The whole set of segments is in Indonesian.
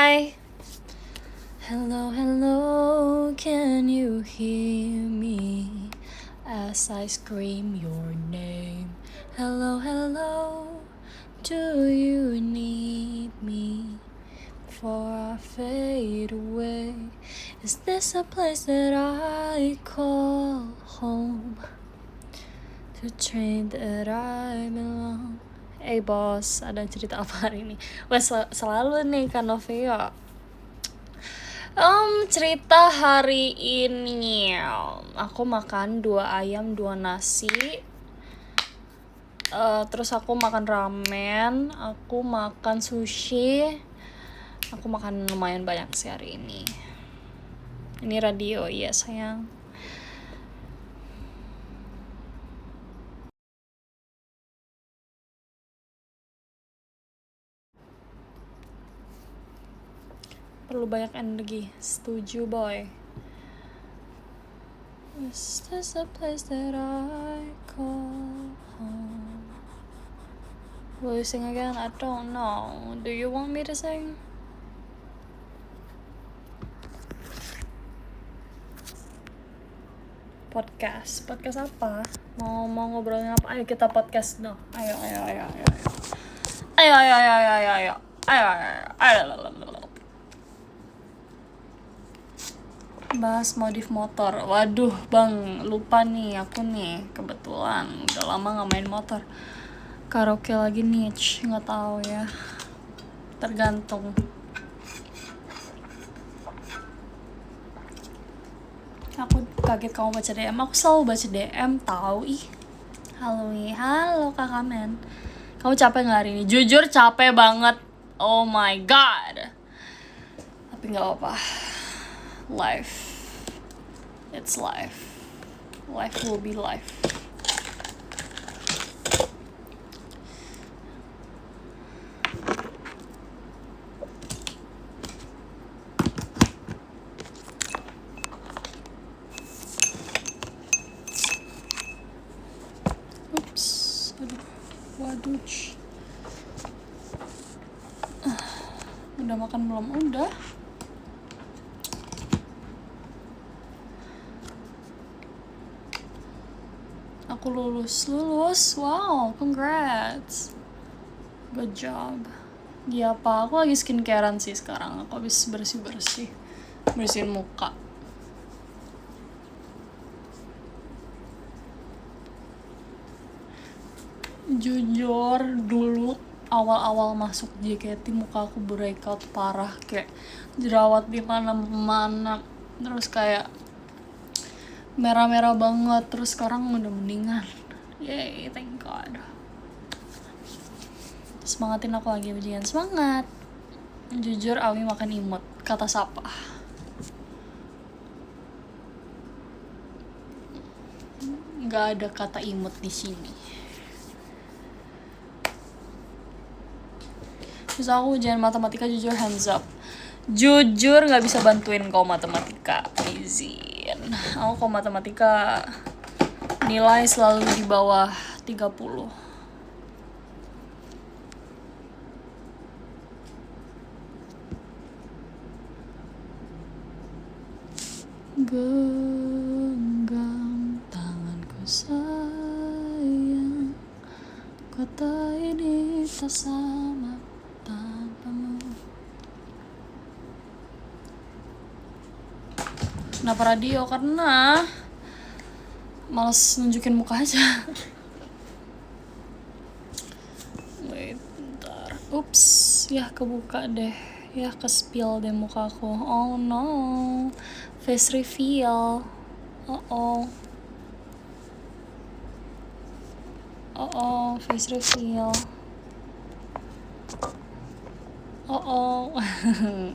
Hi. Hello, hello, can you hear me as I scream your name? Hello, hello, do you need me before I fade away? Is this a place that I call home? To train that I belong. Bos, ada cerita apa hari ini? Wah, selalu nih Kak Novia. Cerita hari ini aku makan 2 ayam 2 nasi, terus aku makan ramen, aku makan sushi, aku makan lumayan banyak sih hari ini. Ini radio, iya sayang. Perlu banyak energi, setuju boy. Is this a place that I call home? Will you sing again? I don't know. Do you want me to sing? Podcast apa? Mau ngobrolin apa? Ayo kita podcast dong. Ayo. Bahas modif motor. Waduh bang, lupa nih aku nih, kebetulan udah lama nggak main motor. Karaoke lagi niche, nggak tahu ya, tergantung. Aku kaget kamu baca DM. Aku selalu baca DM, tahu ih. Halo kakak men. Kamu capek nggak hari ini? Jujur capek banget. Oh my god. Tapi nggak apa-apa. Life. It's life. Life will be life. Oops. Aduh. Waduh. Udah makan belum? Udah. Aku lulus. Wow, congrats. Good job. Iya apa? Aku lagi skincarean sih sekarang. Aku habis bersih-bersih. Bersihin muka. Jujur dulu awal-awal masuk JKT muka aku breakout parah, kayak jerawat di mana-mana, terus kayak merah-merah banget. Terus sekarang udah mendingan. Yay, thank God. Semangatin aku lagi ujian. Semangat. Jujur Awi makan imut. Kata siapa? Gak ada kata imut di sini. Terus aku ujian matematika jujur hands up. Jujur gak bisa bantuin kau matematika. Izin. Aku kau matematika nilai selalu di bawah 30. Genggam tanganku sayang, kota ini tak sama tanpamu. Kenapa radio? Karena males nunjukin muka aja. Wait, bentar. Ups, ya kebuka deh. Ya ke-spill deh mukaku. Oh no. Face reveal. Face reveal.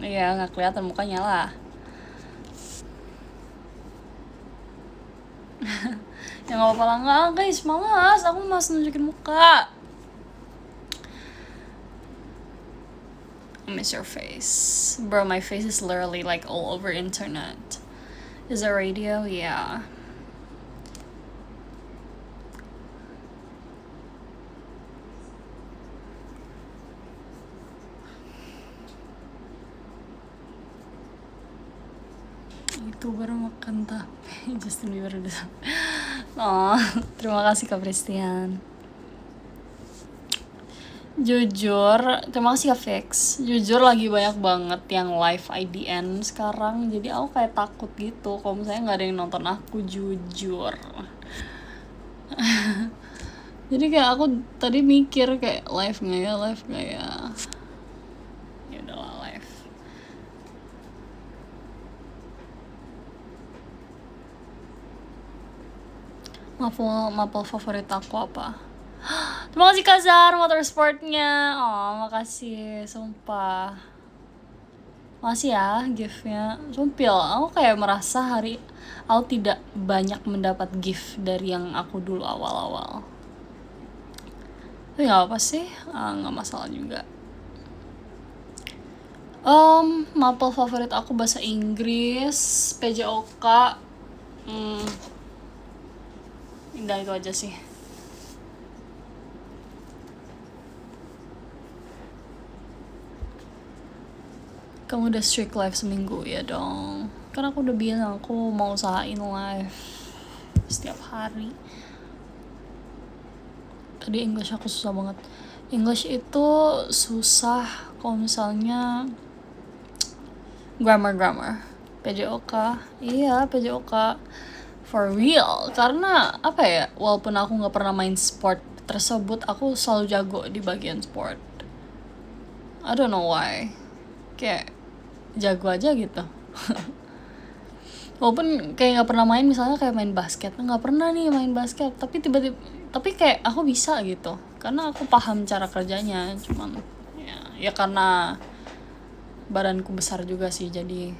Ya nggak kelihatan mukanya lah. Ya nggak apa-apa lah, nggak guys, malas. Aku malas nunjukin muka. I miss your face, bro. My face is literally like all over internet. Is it radio? Yeah. Tuh baru makan tapi Justin Bieber udah. Oh, terima kasih Kak Pristian. Jujur, terima kasih Kak Fix. Jujur lagi banyak banget yang live IDN sekarang, jadi aku kayak takut gitu kalau misalnya nggak ada yang nonton aku, jujur. Jadi kayak aku tadi mikir kayak live nggak ya, ya udahlah live. Mapel favorit aku apa? Terima kasih Kazar motorsportnya. Oh makasih, sumpah. Makasih ya giftnya. Sumpil, aku kayak merasa aku tidak banyak mendapat gift dari yang aku dulu awal-awal. Tapi gak apa sih, gak masalah juga. Mapel favorit aku bahasa Inggris, PJOK. Udah itu aja sih. Kamu udah strict live seminggu ya dong. Karena aku udah bilang aku mau usahain live setiap hari. Tadi English aku susah banget. English itu susah kalau misalnya grammar. PJOK. Iya, PJOK. For real. Karena apa ya, walaupun aku gak pernah main sport tersebut, aku selalu jago di bagian sport. I don't know why. Kayak jago aja gitu. Walaupun kayak gak pernah main, misalnya kayak main basket, gak pernah nih main basket, tapi tiba-tiba, tapi kayak aku bisa gitu, karena aku paham cara kerjanya. Cuman ya karena badanku besar juga sih, jadi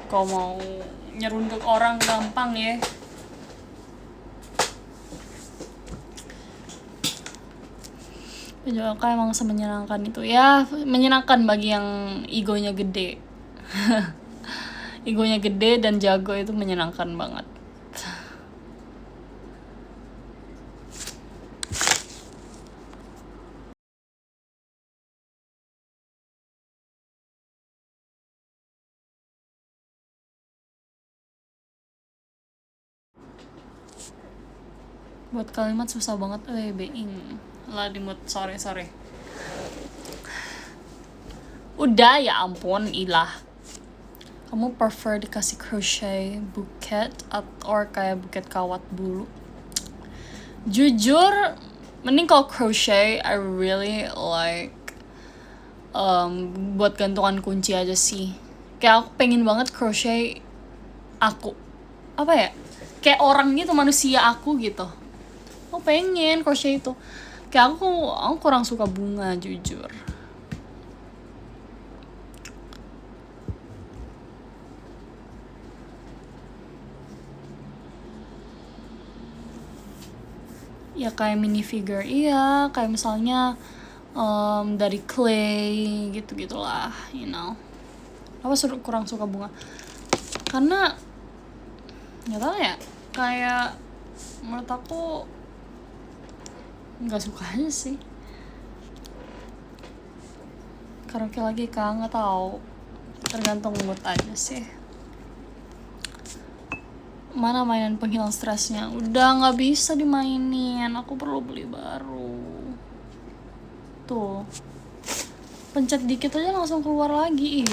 kalau mau nyerunduk orang gampang ya. PJOK emang semenyenangkan itu ya, menyenangkan bagi yang egonya gede. Egonya gede dan jago itu menyenangkan banget. Buat kalimat susah banget, being lah di mood, sorry. Udah ya ampun, ilah. Kamu prefer dikasih crochet buket atau kayak buket kawat bulu? Jujur, mending kalau crochet. I really like buat gantungan kunci aja sih. Kayak aku pengen banget crochet aku. Apa ya? Kayak orang gitu, manusia aku gitu. Aku pengen crochet itu. Kayak aku kurang suka bunga, jujur. Ya kayak minifigure, iya, kayak misalnya dari clay gitu-gitulah, you know. Apa kurang suka bunga? Karena nggak tahu ya, kayak menurut aku nggak suka aja sih. Karaoke lagi kak, nggak tahu, tergantung mood aja sih. Mana mainan penghilang stresnya? Udah nggak bisa dimainin, aku perlu beli baru. Tuh, pencet dikit aja langsung keluar lagi.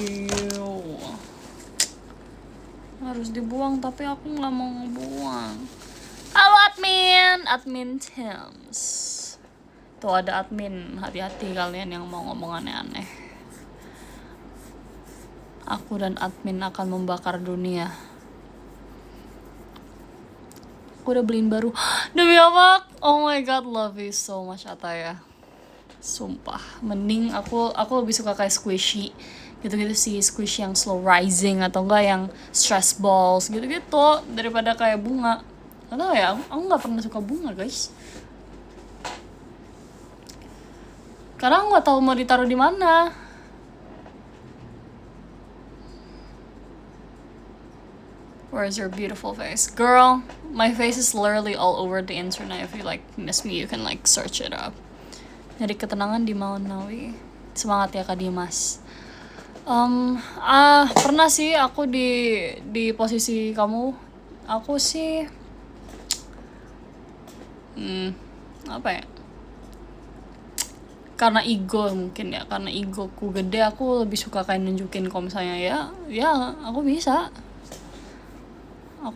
Harus dibuang tapi aku nggak mau ngebuang. Halo admin Teams. Tuh ada admin, hati-hati kalian yang mau ngomong aneh-aneh. Aku dan admin akan membakar dunia. Aku udah beliin baru. Demi apa? Oh my god, love you so much Ataya. Sumpah, mending aku lebih suka kayak squishy gitu-gitu sih, squishy yang slow rising atau enggak yang stress balls gitu-gitu daripada kayak bunga. Gak tau ya, aku gak pernah suka bunga guys. Karena aku gak tahu mau ditaruh di mana. Where's your beautiful face? Girl, my face is literally all over the internet. If you like miss me, you can like search it up. Jadi ketenangan di Maunawi. Semangat ya Kak Dimas. Pernah sih aku di posisi kamu. Aku sih apa ya? Karena ego mungkin ya, karena egoku gede, aku lebih suka kayak nunjukin kalau misalnya ya aku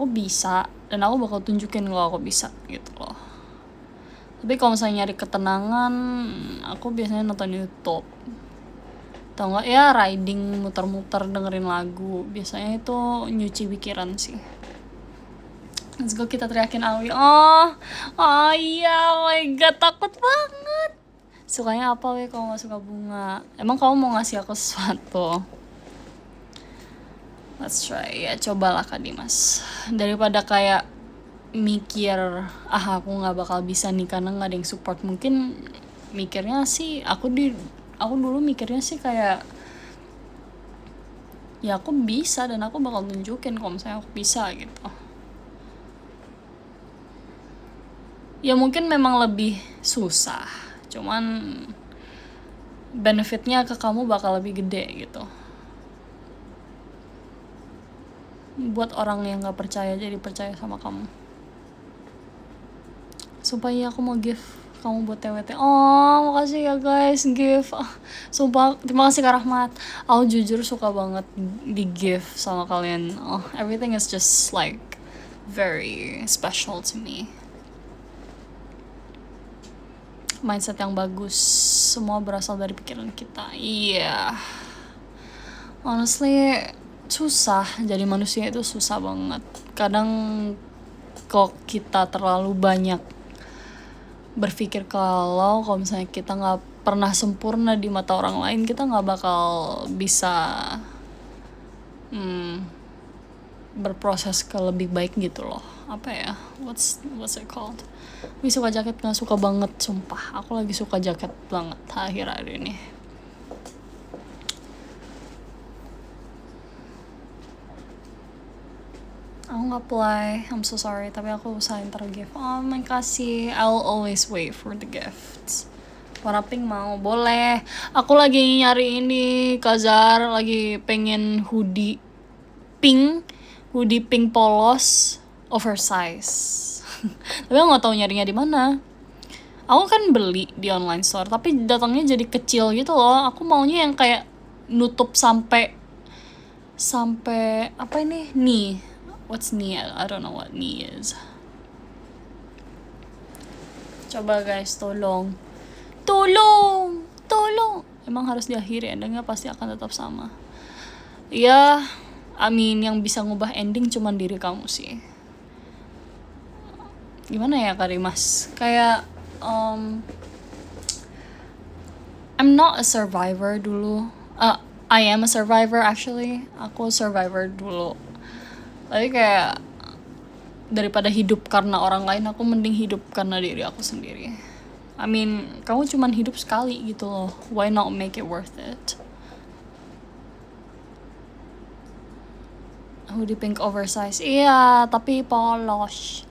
bisa dan aku bakal tunjukin kalau aku bisa gitu loh. Tapi kalau misalnya nyari ketenangan, aku biasanya nonton YouTube atau enggak ya riding, muter-muter dengerin lagu. Biasanya itu nyuci pikiran sih. Let's go, kita teriakin Awi. Oh iya, oh my god, takut banget. Sukanya apa weh kalau gak suka bunga? Emang kamu mau ngasih aku sesuatu? Let's try ya, cobalah Kak Dimas. Daripada kayak mikir aku nggak bakal bisa nih karena nggak ada yang support. Mungkin mikirnya sih aku dulu mikirnya sih kayak ya aku bisa dan aku bakal tunjukin kalau misalnya aku bisa gitu. Ya mungkin memang lebih susah, cuman benefitnya ke kamu bakal lebih gede gitu. Buat orang yang gak percaya jadi percaya sama kamu. Supaya aku mau give kamu buat TWT. Oh makasih ya guys, give. Sumpah terima kasih Kak Rahmat. Aku jujur suka banget di give sama kalian. Everything is just like very special to me. Mindset yang bagus, semua berasal dari pikiran kita. Iya, honestly susah jadi manusia itu, susah banget. Kadang kok kita terlalu banyak berpikir kalau misalnya kita nggak pernah sempurna di mata orang lain, kita nggak bakal bisa berproses ke lebih baik gitu loh. Apa ya, what's it called? Gue suka jaket gak suka banget, sumpah. Aku lagi suka jaket banget akhir-akhir ini. Aku gak play, I'm so sorry. Tapi aku usahain ntar gift. Oh my kasih, I'll always wait for the gifts. Warna pink mau, boleh. Aku lagi nyari ini, Kazar. Lagi pengen hoodie pink polos oversize. Tapi aku nggak tahu nyarinya di mana. Aku kan beli di online store, tapi datangnya jadi kecil gitu loh. Aku maunya yang kayak nutup sampai apa ini? Knee. What's knee? I don't know what knee is. Coba guys, tolong. Emang harus diakhiri, endingnya pasti akan tetap sama. Ya, yang bisa ngubah ending cuman diri kamu sih. Gimana ya Kak Dimas? Kayak I'm not a survivor dulu. I am a survivor actually. Aku survivor dulu. Tapi kayak daripada hidup karena orang lain, aku mending hidup karena diri aku sendiri. Kamu cuman hidup sekali gitu loh. Why not make it worth it? Hoodie pink oversize. Iya, tapi polos.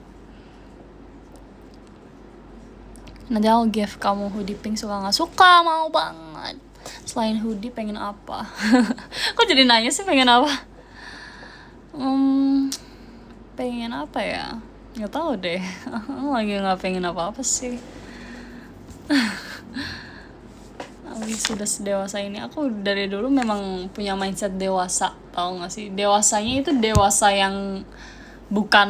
Nanti aku give kamu hoodie pink, suka gak? Suka, mau banget. Selain hoodie pengen apa? Kok jadi nanya sih pengen apa? Pengen apa ya? Gak tahu deh. Aku lagi gak pengen apa-apa sih. Aku sudah sedewasa ini. Aku dari dulu memang punya mindset dewasa. Tahu gak sih? Dewasanya itu dewasa yang bukan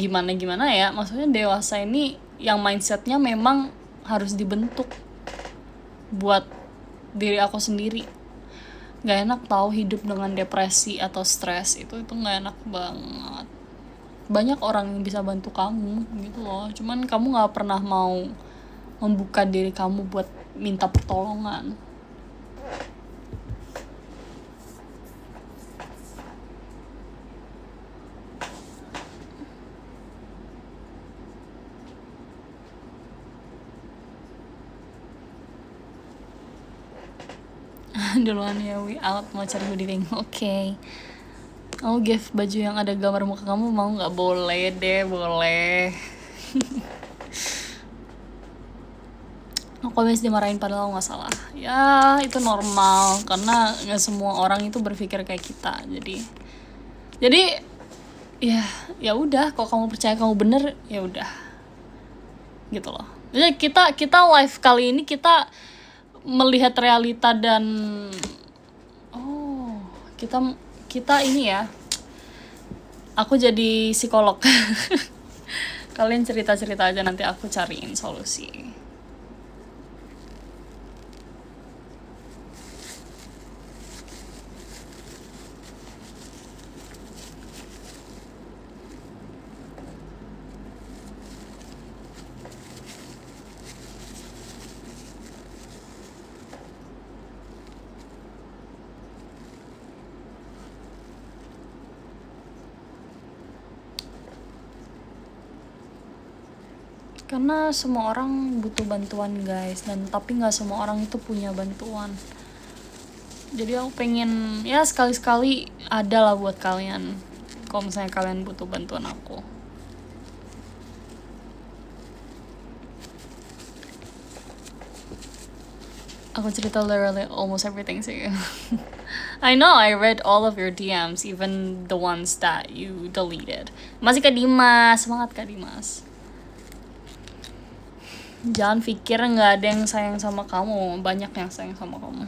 gimana-gimana ya. Maksudnya dewasa ini yang mindsetnya memang harus dibentuk buat diri aku sendiri. Gak enak tahu hidup dengan depresi atau stres, itu gak enak banget. Banyak orang yang bisa bantu kamu gitu loh, cuman kamu gak pernah mau membuka diri kamu buat minta pertolongan. Duluan ya, we out, mau cari hoodie pink. Oke. Aku give baju yang ada gambar muka kamu, mau gak? Boleh deh, boleh. aku habis dimarahin padahal nggak salah. Ya itu normal karena nggak semua orang itu berpikir kayak kita. Jadi ya ya udah, kalau kamu percaya kamu bener ya udah gitu loh. Jadi kita live kali ini kita melihat realita dan kita kita ini ya, aku jadi psikolog. Kalian cerita-cerita aja, nanti aku cariin solusi. Karena semua orang butuh bantuan guys, dan tapi nggak semua orang itu punya bantuan. Jadi aku pengen ya sekali-sekali ada lah buat kalian kalau misalnya kalian butuh bantuan aku. Aku cerita literally almost everything to you. I know, I read all of your DMs, even the ones that you deleted. Masih Kak Dimas, semangat Kak Dimas. Jangan pikir nggak ada yang sayang sama kamu, banyak yang sayang sama kamu.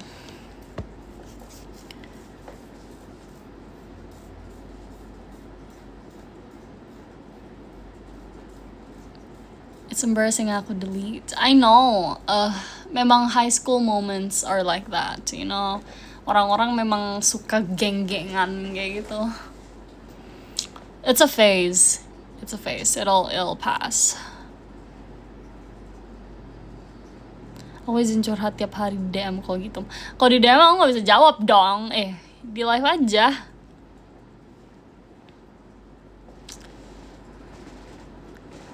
It's embarrassing aku delete. I know, memang high school moments are like that, you know. Orang-orang memang suka geng-gengan kayak gitu. It's a phase. It'll pass. Aku izin curhat tiap hari di DM kalau gitu. Kalau di DM aku gak bisa jawab dong. Di live aja.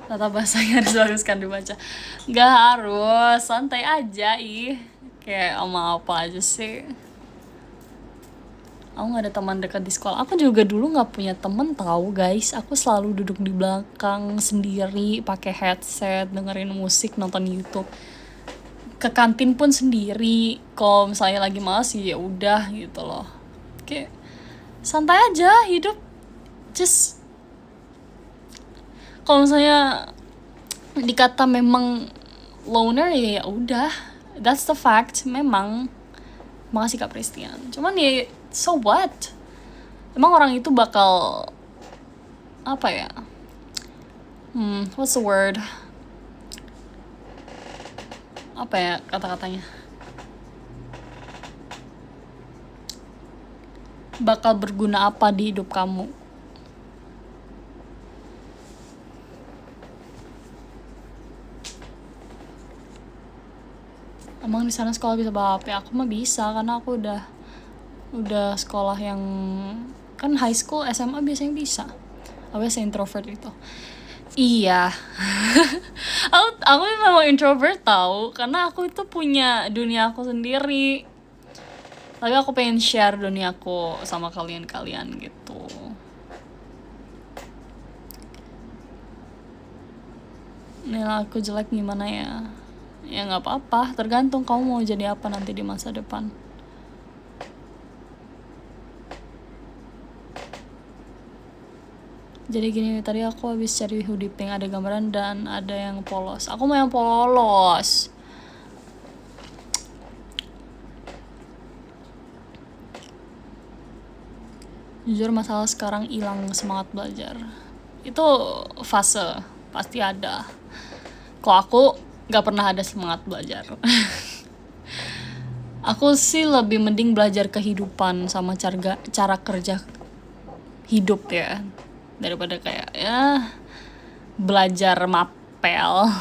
Tata bahasanya harus bagus kan dibaca. Gak harus, santai aja kayak sama apa aja sih. Aku gak ada teman dekat di sekolah. Aku juga dulu gak punya temen tahu guys. Aku selalu duduk di belakang sendiri, pakai headset, dengerin musik, nonton YouTube. Ke kantin pun sendiri. Kalau misalnya lagi malas ya udah gitu loh. Kayak santai aja hidup. Just kalau misalnya dikata memang loner ya udah. That's the fact. Memang. Makasih Kak Pristian. Cuman ya so what? Emang orang itu bakal apa ya? What's the word? Apa ya kata-katanya? Bakal berguna apa di hidup kamu? Emang di sana sekolah bisa bawa HP? Aku mah bisa karena aku udah sekolah yang kan high school, SMA biasanya bisa. Aku biasa introvert itu. Iya. aku memang introvert tahu, karena aku itu punya dunia aku sendiri. Tapi aku pengen share duniaku sama kalian gitu. Nilai aku jelek gimana ya? Ya nggak apa-apa, tergantung kamu mau jadi apa nanti di masa depan. Jadi gini, tadi aku habis cari hoodie pink, ada gambaran dan ada yang polos. Aku mau yang polos. Jujur masalah sekarang hilang semangat belajar. Itu fase, pasti ada. Kok aku gak pernah ada semangat belajar. Aku sih lebih mending belajar kehidupan sama cara kerja hidup ya, daripada kayak ya belajar mapel.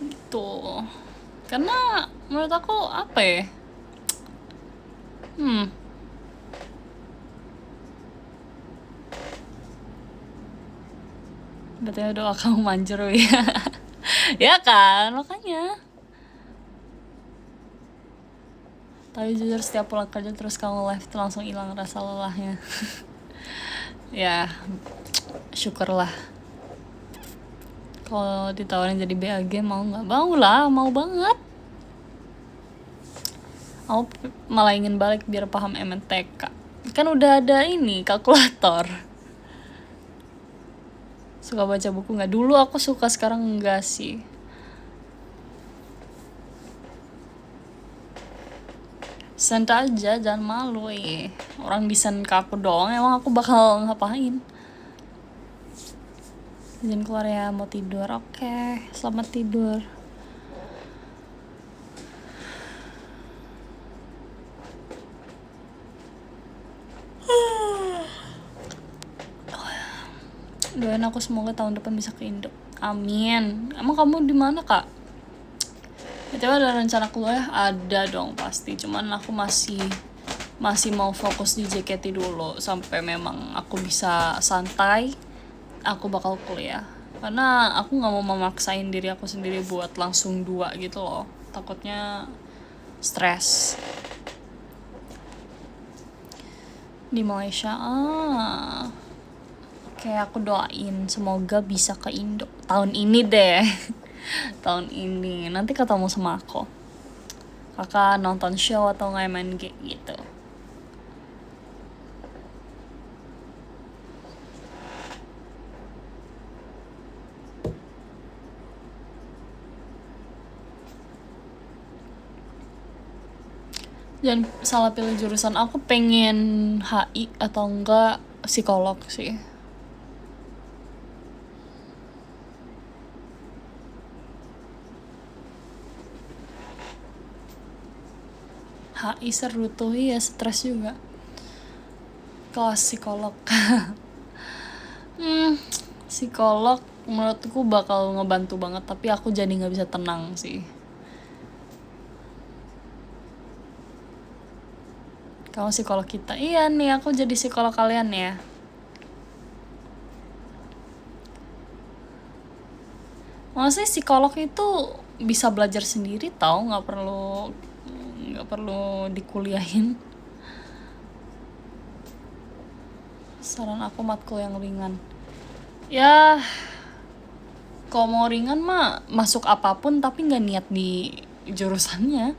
Gitu. Karena menurut aku apa ya? Betulnya doa kamu manjur ya. Ya kan, makanya. Tapi jujur setiap pulang kerja terus kamu live tuh langsung hilang rasa lelahnya. Ya syukurlah. Kalau ditawarin jadi BAG mau nggak? Mau lah, mau banget. Aku malah ingin balik biar paham MTK. Kan udah ada ini kalkulator. Suka baca buku nggak? Dulu aku suka, sekarang enggak sih. Send aja, jangan malu orang di send ke aku doang, emang aku bakal ngapain? Jangan keluar ya, mau tidur. Oke, selamat tidur. Doain aku semoga tahun depan bisa ke Indo. Amin. Emang kamu di mana, Kak? Coba ada rencana kuliah? Ada dong pasti. Cuman aku masih mau fokus di JKT dulu sampai memang aku bisa santai. Aku bakal kuliah. Karena aku nggak mau memaksain diri aku sendiri buat langsung 2 gitu loh. Takutnya stres. Di Malaysia. Oke, aku doain semoga bisa ke Indo tahun ini deh. Tahun ini nanti ketemu sama aku, kakak nonton show atau nggak main game gitu. Jangan salah pilih jurusan. Aku pengen HI atau enggak psikolog sih. HI seru tuh, ya stres juga. Kelas psikolog. Psikolog menurutku bakal ngebantu banget, tapi aku jadi nggak bisa tenang sih. Kamu psikolog kita. Iya nih, aku jadi psikolog kalian ya. Maksudnya psikolog itu bisa belajar sendiri tau, nggak perlu dikuliahin. Saran aku matkul yang ringan. Ya, kalau mau ringan mah masuk apapun tapi nggak niat di jurusannya.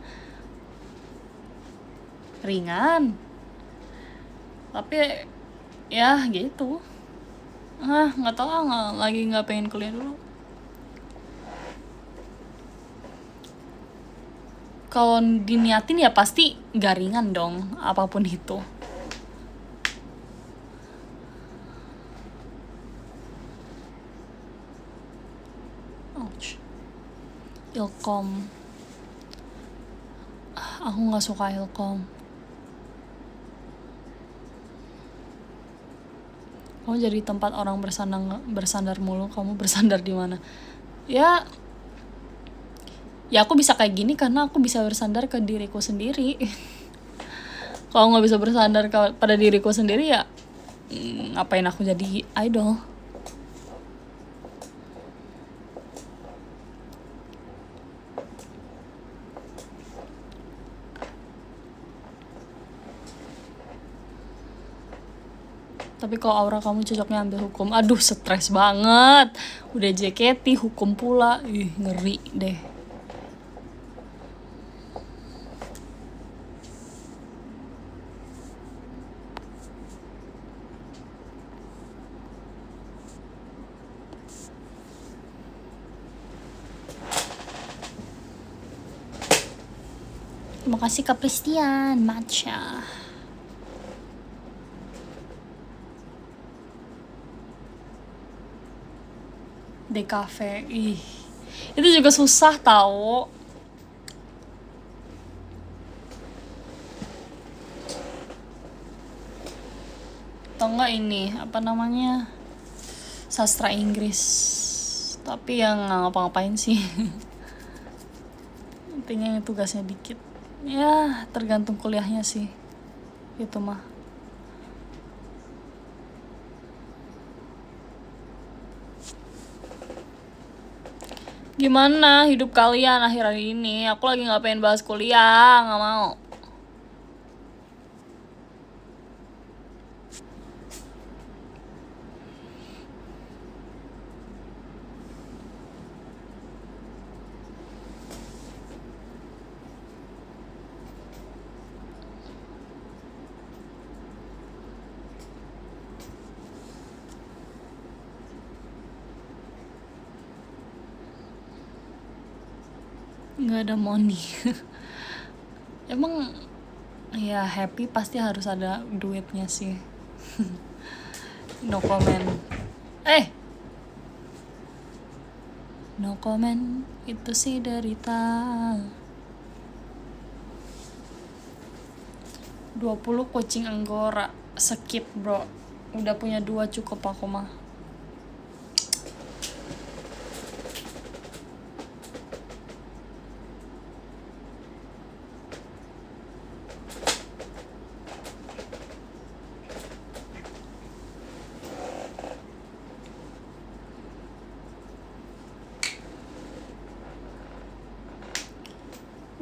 Ringan. Tapi ya gitu. Nggak tahu, lagi nggak pengen kuliah dulu. Kalau diniatin ya pasti nggak ringan dong, apapun itu. Ouch. Ilkom. Aku nggak suka Ilkom. Kamu jadi tempat orang bersandar mulu. Kamu bersandar di mana? Ya aku bisa kayak gini karena aku bisa bersandar ke diriku sendiri. Kalau nggak bisa bersandar pada diriku sendiri ya ngapain aku jadi idol? Tapi kalau aura kamu cocoknya ambil hukum. Aduh, stres banget. Udah JKT, hukum pula. Ngeri deh. Terima kasih Kak Pristian, matcha. Di cafe, itu juga susah tahu. Atau enggak ini apa namanya, sastra Inggris, tapi yang nggak ngapa-ngapain sih. Intinya tugasnya dikit. Ya tergantung kuliahnya sih itu mah. Gimana hidup kalian akhir ini? Aku lagi nggak pengen bahas kuliah, nggak mau. nggak ada money. Emang ya happy pasti harus ada duitnya sih. No comment. No comment, itu sih derita. 20 kucing anggora. Skip bro, udah punya 2 cukup aku mah.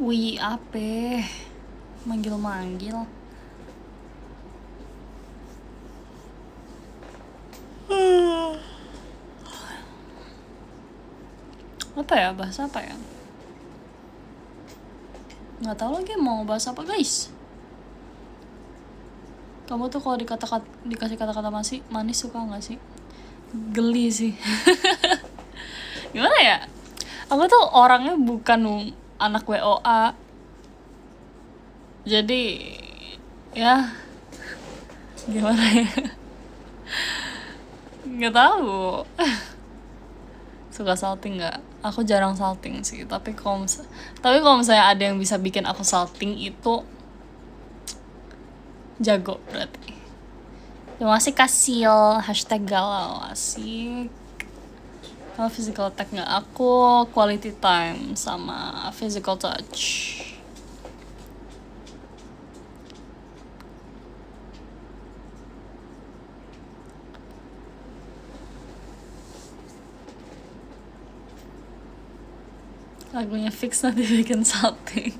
Wih, ape manggil-manggil. Apa ya, bahasa apa ya? Nggak tahu lagi mau bahas apa guys. Kamu tuh kalau dikasih kata-kata manis suka nggak sih? Geli sih. Gimana ya? Aku tuh orangnya bukan anak WOA. Jadi ya gimana ya? Nggak tahu. Suka salting nggak? Aku jarang salting sih. Tapi kalau misalnya ada yang bisa bikin aku salting itu jago berarti. Terima kasih Kasil, #galau asik. Kalau physical attack nggak, aku quality time sama physical touch. Lagunya fix nanti bikin salting.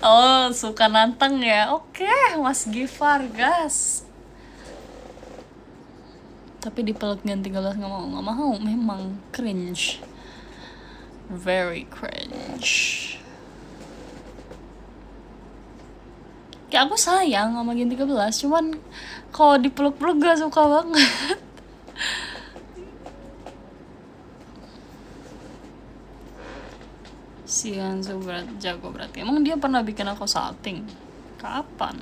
Oh, suka nantang ya. Oke, Mas Gifar, gas. Tapi dipeluk ganti gelas nggak mau. Memang cringe. Very cringe. Kayak aku sayang sama Gen 13, cuman kalau dipeluk-peluk gak suka banget. Si Hanzo jago berarti. Emang dia pernah bikin aku salting? Kapan?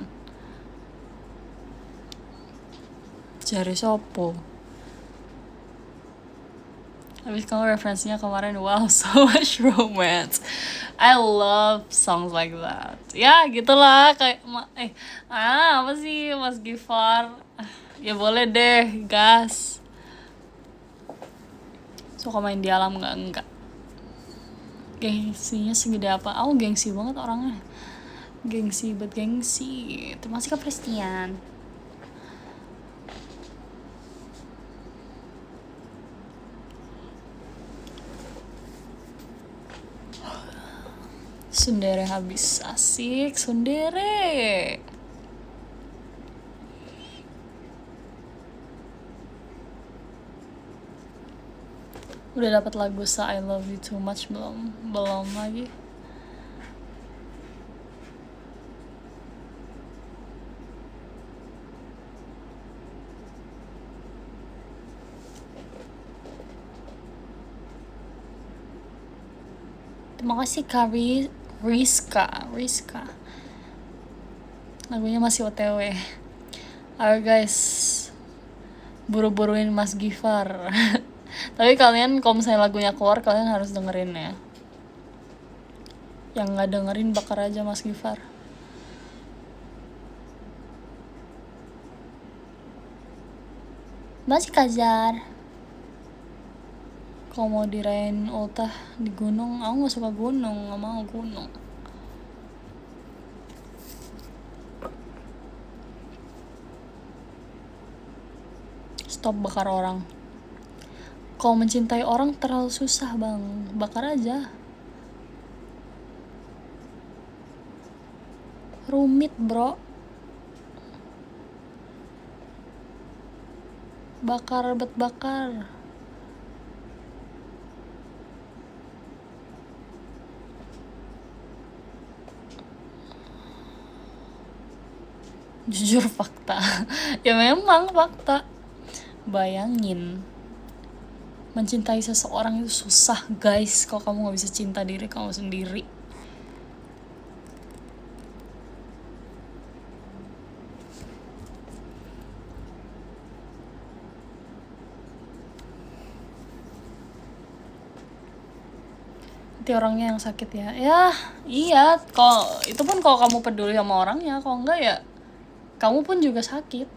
Jari sopo. Habis kamu referensinya kemarin, wow, so much romance. I love songs like that. Ya gitulah, kayak apa sih Mas Gifar? Ya boleh deh, gas. Suka main di alam nggak? Enggak. Gengsinya segede apa? Aku gengsi banget orangnya. Gengsi. Terima kasih Kak Prestian. Sundere habis, asik Sundere. Udah dapat lagu I Love You Too Much belum lagi. Terima kasih Kak Rizka. Lagunya masih OTW. Ayo guys, buru-buruin Mas Gifar. Tapi kalian kalau misalnya lagunya keluar, kalian harus dengerin ya. Yang nggak dengerin bakar aja Mas Gifar. Masih Kajar. Kalau mau dirayain ultah di gunung, aku nggak suka gunung, nggak mau gunung. Stop bakar orang. Kalau mencintai orang terlalu susah bang, bakar aja. Rumit bro. Bakar. Jujur fakta. Ya memang fakta. Bayangin, mencintai seseorang itu susah guys. Kalau kamu gak bisa cinta diri kamu sendiri, Nanti orangnya yang sakit ya. Ya, iya. Kalau itu pun kalau kamu peduli sama orangnya, kalau enggak ya kamu pun juga sakit.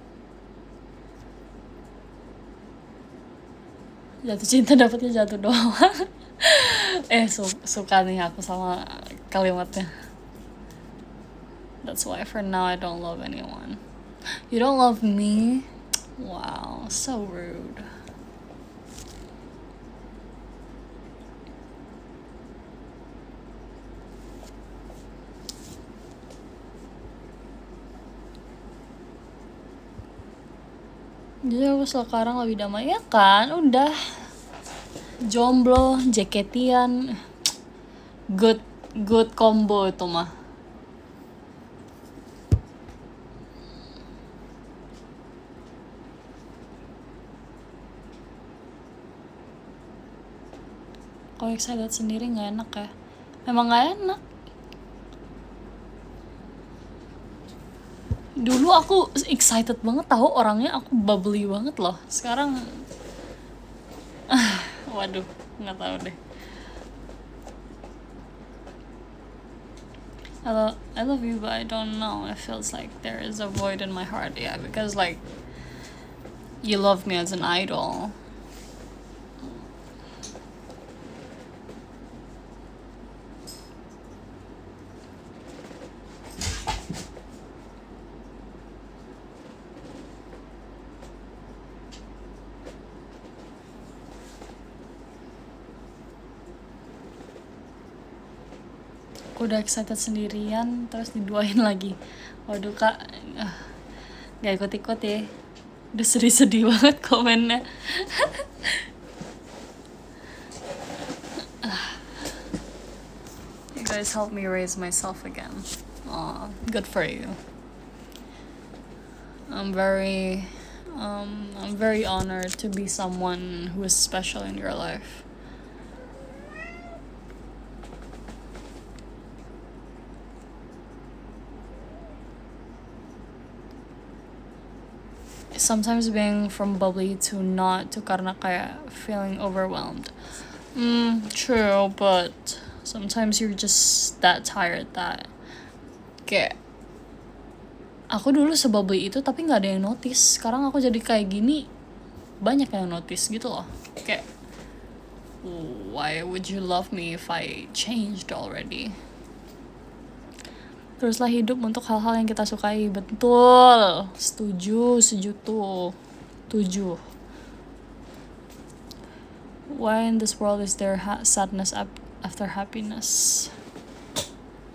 Jatuh cinta dapetnya jatuh doang. Suka nih aku sama kalimatnya. That's why for now I don't love anyone. You don't love me? Wow, so rude. Jadi aku sekarang lebih damai ya kan, udah jomblo, jaketian, good combo itu mah. Kalau excited sendiri nggak enak ya, memang nggak enak. Dulu aku excited banget tahu orangnya, aku bubbly banget loh. Sekarang waduh, nggak tahu deh. I love you, but I don't know. It feels like there is a void in my heart. Yeah, because like you love me as an idol. Aku udah excited sendirian terus diduain lagi. Waduh kak, gak ikut-ikut ya. Udah sedih-sedih banget komennya. You guys help me raise myself again. Aw, good for you. I'm very honored to be someone who is special in your life. Sometimes being from bubbly to not to karena kayak feeling overwhelmed. True, but sometimes you're just that tired that kayak aku dulu sebubbly itu tapi nggak ada yang notice. Sekarang aku jadi kayak gini banyak yang notice gitu loh. Kayak why would you love me if I changed already? Teruslah hidup untuk hal-hal yang kita sukai. Betul. Setuju tuh. 7. Why in this world is there sadness after happiness?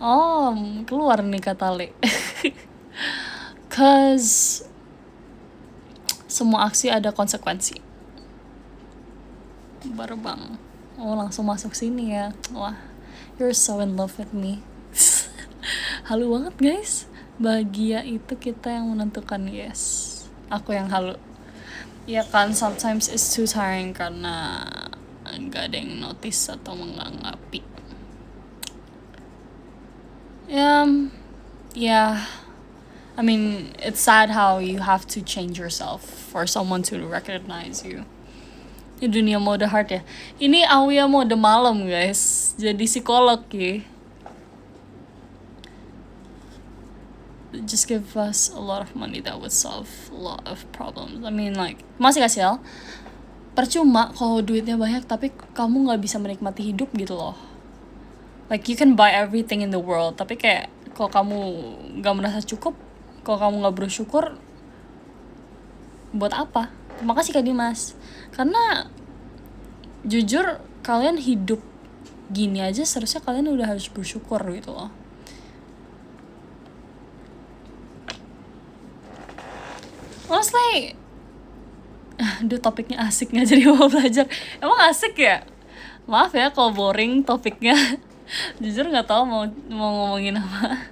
Oh, keluar nih kata Le. Cause semua aksi ada konsekuensi. Baru bang. Oh, langsung masuk sini ya. Wah, you're so in love with me. Halu banget guys. Bahagia itu kita yang menentukan. Yes, aku yang halu. Ya kan, sometimes it's too tiring karena gak ada yang notice atau menanggapi. Yeah, I mean, it's sad how you have to change yourself for someone to recognize you. Ini dunia mode hard ya. Ini Awia mode malam guys. Jadi psikolog ya. Just give us a lot of money that would solve a lot of problems. I mean like, masih kasih ya. Percuma kalau duitnya banyak tapi kamu nggak bisa menikmati hidup gitu loh. Like you can buy everything in the world, tapi kayak kalau kamu nggak merasa cukup, kalau kamu nggak bersyukur, buat apa? Terima kasih Kak Dimas. Karena jujur kalian hidup gini aja seharusnya kalian udah harus bersyukur gitu loh. Honestly, aduh topiknya asik nggak jadi mau belajar. Emang asik ya? Maaf ya kalau boring topiknya. Jujur nggak tahu mau ngomongin apa.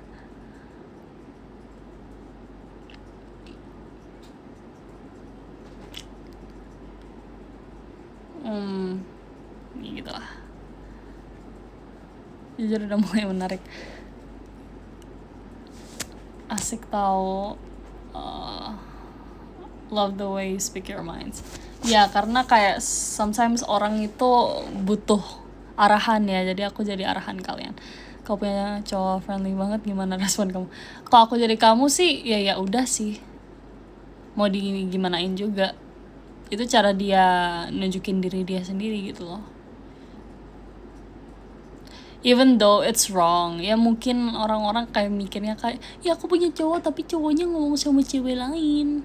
Ya gitu lah. Jujur udah mulai menarik. Asik tahu. Love the way you speak your minds. Ya karena kayak sometimes orang itu butuh arahan ya, jadi aku jadi arahan kalian. Kau punya cowok friendly banget, gimana respon kamu? Kalau aku jadi kamu sih ya udah sih, mau gimanain juga, itu cara dia nunjukin diri dia sendiri gitu loh. Even though it's wrong, ya mungkin orang-orang kayak mikirnya kayak, ya aku punya cowok tapi cowoknya ngomong sama cewek lain.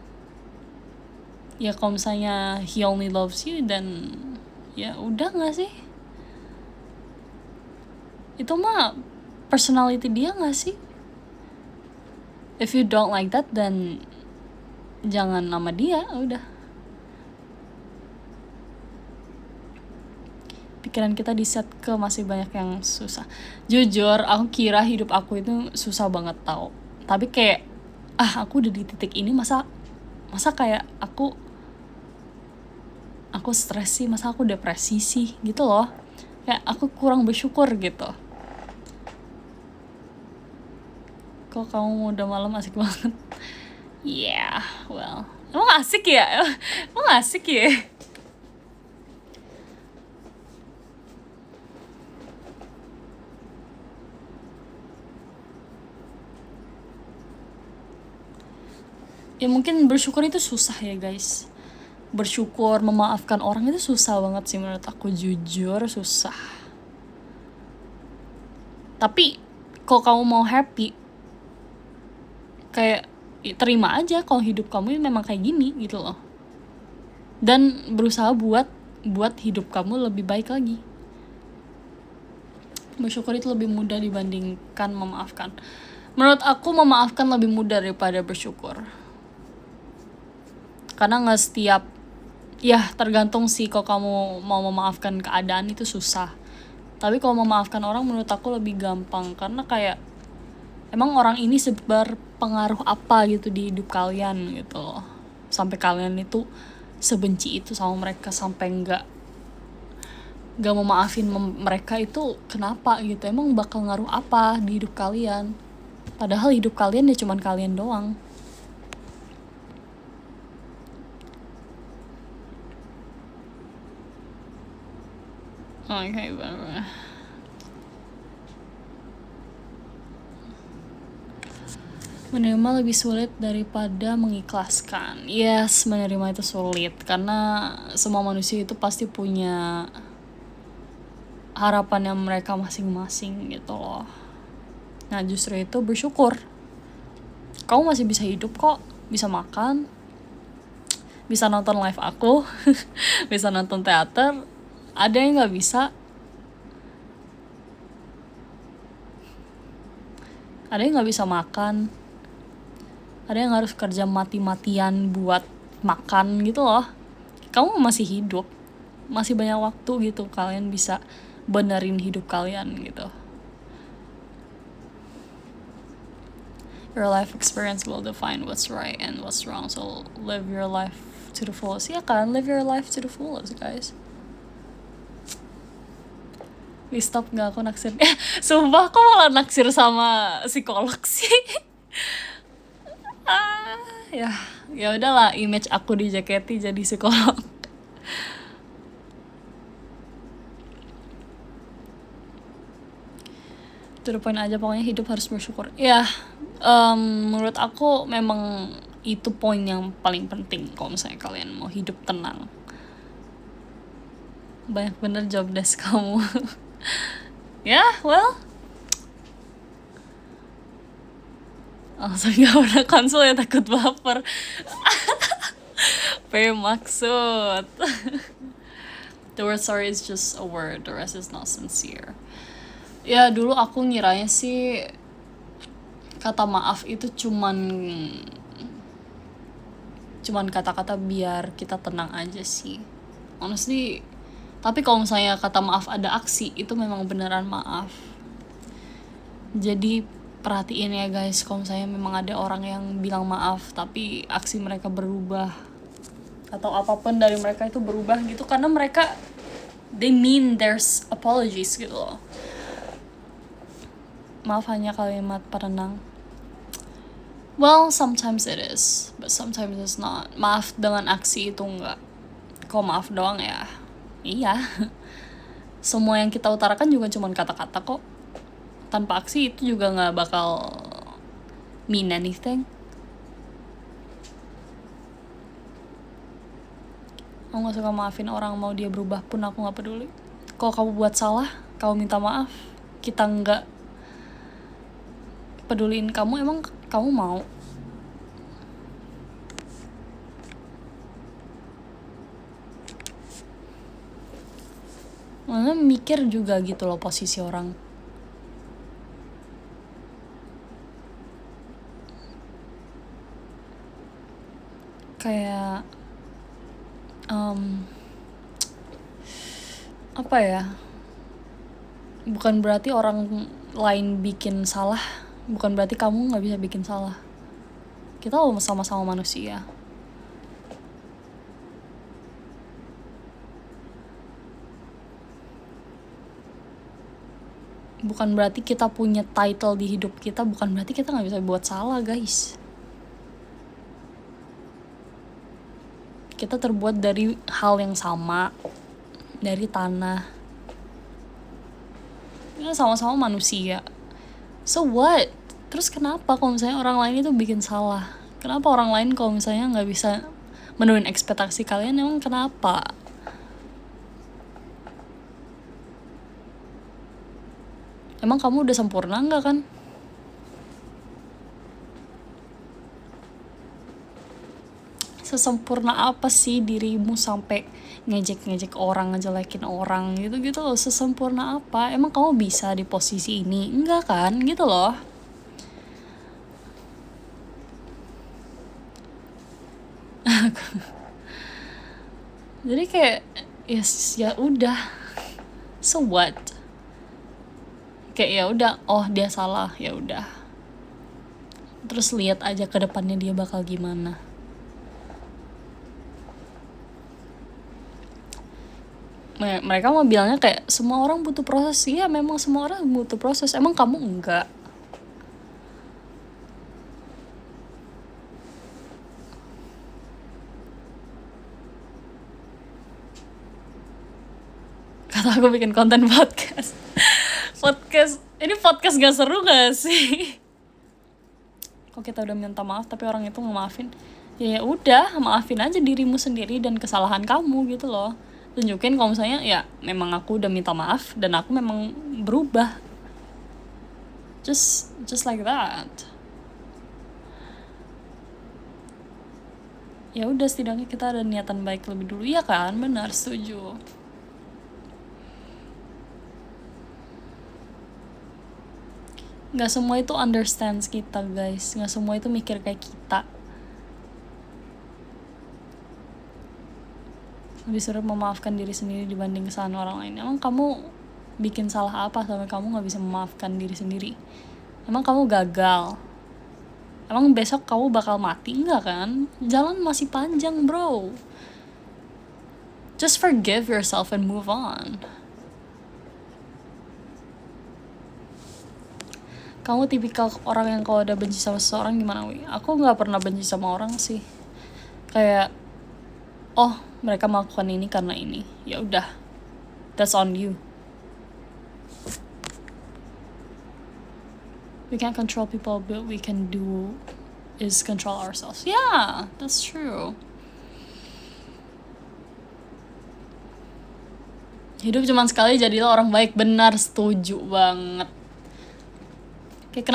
Ya kalau misalnya he only loves you, dan ya udah nggak sih? Itu mah personality dia nggak sih? If you don't like that, then jangan nama dia, udah. Pikiran kita di set ke masih banyak yang susah. Jujur, aku kira hidup aku itu susah banget tau. Tapi kayak, aku udah di titik ini, masa kayak aku stres sih, masa aku depresi sih, gitu loh. Kayak aku kurang bersyukur gitu. Kok kamu udah malam asik banget? Yeah, well, emang asik ya? Emang asik ya? Ya mungkin bersyukur itu susah ya guys. Bersyukur, memaafkan orang itu susah banget sih menurut aku, jujur susah. Tapi kalau kamu mau happy, kayak terima aja kalau hidup kamu memang kayak gini gitu loh. Dan berusaha buat hidup kamu lebih baik lagi. Bersyukur itu lebih mudah dibandingkan memaafkan. Menurut aku memaafkan lebih mudah daripada bersyukur. Karena gak setiap, ya tergantung sih, kalau kamu mau memaafkan keadaan itu susah. Tapi kalau memaafkan orang menurut aku lebih gampang. Karena kayak, emang orang ini berpengaruh apa gitu di hidup kalian gitu loh. Sampai kalian itu sebenci itu sama mereka, sampai gak mau maafin mereka, itu kenapa gitu. Emang bakal ngaruh apa di hidup kalian? Padahal hidup kalian ya cuman kalian doang. Okay, bener. Menerima lebih sulit daripada mengikhlaskan. Yes, menerima itu sulit. Karena semua manusia itu pasti punya harapannya mereka masing-masing gitu loh. Nah justru itu bersyukur. Kamu masih bisa hidup kok. Bisa makan. Bisa nonton live aku. Bisa nonton teater. Ada yang gak bisa. Ada yang gak bisa makan. Ada yang harus kerja mati-matian buat makan gitu loh. Kamu masih hidup. Masih banyak waktu gitu. Kalian bisa benerin hidup kalian gitu. Your life experience will define what's right and what's wrong. So live your life to the fullest. Ya kan, live your life to the fullest guys. Please stop, gak aku naksir. Sumpah aku malah naksir sama psikolog sih. Ya udahlah, image aku di jaketi jadi psikolog. To the point aja, pokoknya hidup harus bersyukur. Ya, menurut aku memang itu poin yang paling penting kalau misalnya kalian mau hidup tenang. Banyak bener job desk kamu. Well, langsung gak pernah konsul ya, takut baper. Apa maksud? The word sorry is just a word, the rest is not sincere. Ya dulu aku ngiranya sih kata maaf itu cuman kata-kata biar kita tenang aja sih, honestly. Tapi kalau misalnya kata maaf ada aksi, itu memang beneran maaf. Jadi perhatiin ya guys, kalau misalnya memang ada orang yang bilang maaf tapi aksi mereka berubah, atau apapun dari mereka itu berubah gitu, karena mereka they mean there's apologies gitu loh. Maaf hanya kalimat perenang. Well, sometimes it is, but sometimes it's not. Maaf dengan aksi itu enggak. Kalau maaf doang ya iya. semua yang kita utarakan juga cuma kata-kata kok. Tanpa aksi itu juga gak bakal mean anything. Aku gak suka maafin orang, mau dia berubah pun aku gak peduli. Kalau kamu buat salah, kamu minta maaf, kita gak peduliin kamu, emang kamu mau? Maksudnya mikir juga gitu loh posisi orang. Kayak apa ya, bukan berarti orang lain bikin salah, bukan berarti kamu gak bisa bikin salah. Kita sama-sama manusia. Bukan berarti kita punya title di hidup kita, bukan berarti kita gak bisa buat salah, guys. Kita terbuat dari hal yang sama, dari tanah. Kita sama-sama manusia. So what? Terus kenapa kalau misalnya orang lain itu bikin salah? Kenapa orang lain kalau misalnya gak bisa menuhin ekspektasi kalian, emang kenapa? Emang kamu udah sempurna gak kan? Sesempurna apa sih dirimu sampai ngejek-ngejek orang, ngejelekin orang gitu-gitu loh. Sesempurna apa? Emang kamu bisa di posisi ini? Enggak kan? Gitu loh. Jadi kayak ya udah. So what? Kayak ya udah, oh dia salah, ya udah. Terus lihat aja ke depannya dia bakal gimana. Mereka mau bilangnya kayak semua orang butuh proses. Iya, memang semua orang butuh proses. Emang kamu enggak? Kata aku bikin konten podcast. Ini podcast gak seru gak sih? Kok kita udah minta maaf tapi orang itu ngemaafin, ya udah, maafin aja dirimu sendiri dan kesalahan kamu gitu loh. Tunjukin kalau misalnya ya memang aku udah minta maaf dan aku memang berubah. Just like that. Ya udah, setidaknya kita ada niatan baik lebih dulu. Iya kan? Benar, setuju. Gak semua itu understands kita, guys. Gak semua itu mikir kayak kita. Disuruh memaafkan diri sendiri dibanding kesalahan orang lain. Emang kamu bikin salah apa sampai kamu gak bisa memaafkan diri sendiri? Emang kamu gagal? Emang besok kamu bakal mati? Enggak kan? Jalan masih panjang, bro. Just forgive yourself and move on. Kamu tipikal orang yang kalau udah benci sama seseorang gimana, Wi? Aku gak pernah benci sama orang sih. Kayak, oh mereka melakukan ini karena ini, ya udah, that's on you. We can't control people, but we can do is control ourselves. Yeah, that's true. Hidup cuma sekali, jadilah orang baik. Benar, setuju banget. Kayak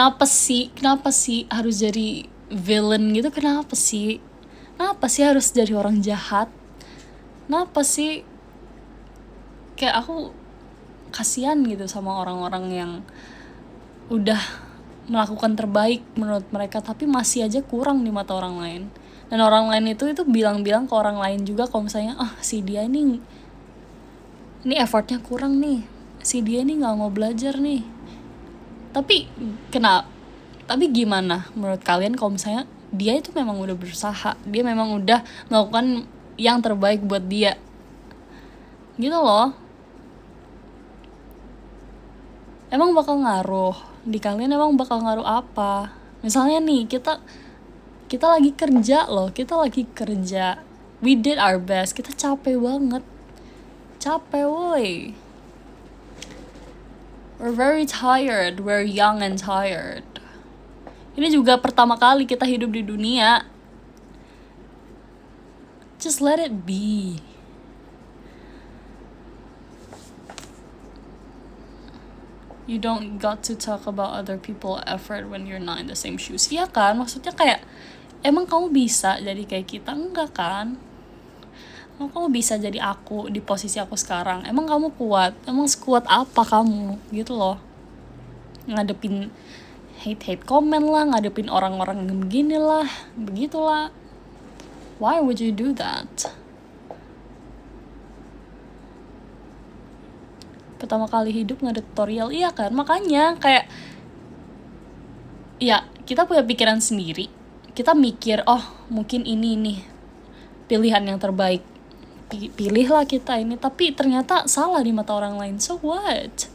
kenapa sih harus jadi villain gitu? Kenapa sih harus jadi orang jahat? Kenapa sih? Kayak aku kasihan gitu sama orang-orang yang udah melakukan terbaik menurut mereka tapi masih aja kurang di mata orang lain. Dan orang lain itu bilang-bilang ke orang lain juga kalau misalnya si dia ini effortnya kurang nih, si dia ini nggak mau belajar nih. Tapi gimana menurut kalian kalau misalnya dia itu memang udah berusaha, dia memang udah melakukan yang terbaik buat dia gitu loh. Emang bakal ngaruh di kalian? Emang bakal ngaruh apa? Misalnya nih kita lagi kerja loh, we did our best, kita capek banget, woi. We're very tired, we're young and tired. Ini juga pertama kali kita hidup di dunia. Just let it be. You don't got to talk about other people effort when you're not in the same shoes. Iya kan? Maksudnya kayak, emang kamu bisa jadi kayak kita? Enggak kan? Emang kamu bisa jadi aku di posisi aku sekarang? Emang kamu kuat? Emang sekuat apa kamu? Gitu loh. Ngadepin hate comment lah, ngadepin orang-orang yang begini lah, begitulah. Why would you do that? Pertama kali hidup nggak ada tutorial, iya kan? Makanya kayak, ya kita punya pikiran sendiri. Kita mikir, oh mungkin ini nih pilihan yang terbaik. Pilihlah kita ini, tapi ternyata salah di mata orang lain. So what?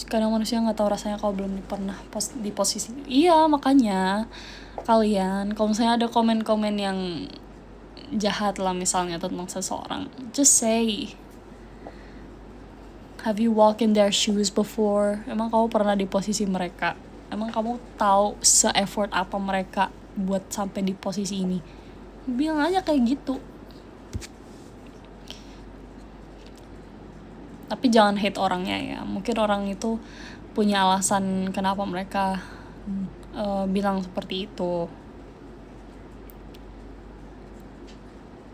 Kadang manusia nggak tahu rasanya kalau belum pernah di posisi. Iya, makanya kalian kalau misalnya ada komen-komen yang jahat lah misalnya tentang seseorang, just say, have you walked in their shoes before? Emang kamu pernah di posisi mereka? Emang kamu tahu se-effort apa mereka buat sampai di posisi ini? Bilang aja kayak gitu. Tapi jangan hate orangnya ya. Mungkin orang itu punya alasan kenapa mereka bilang seperti itu.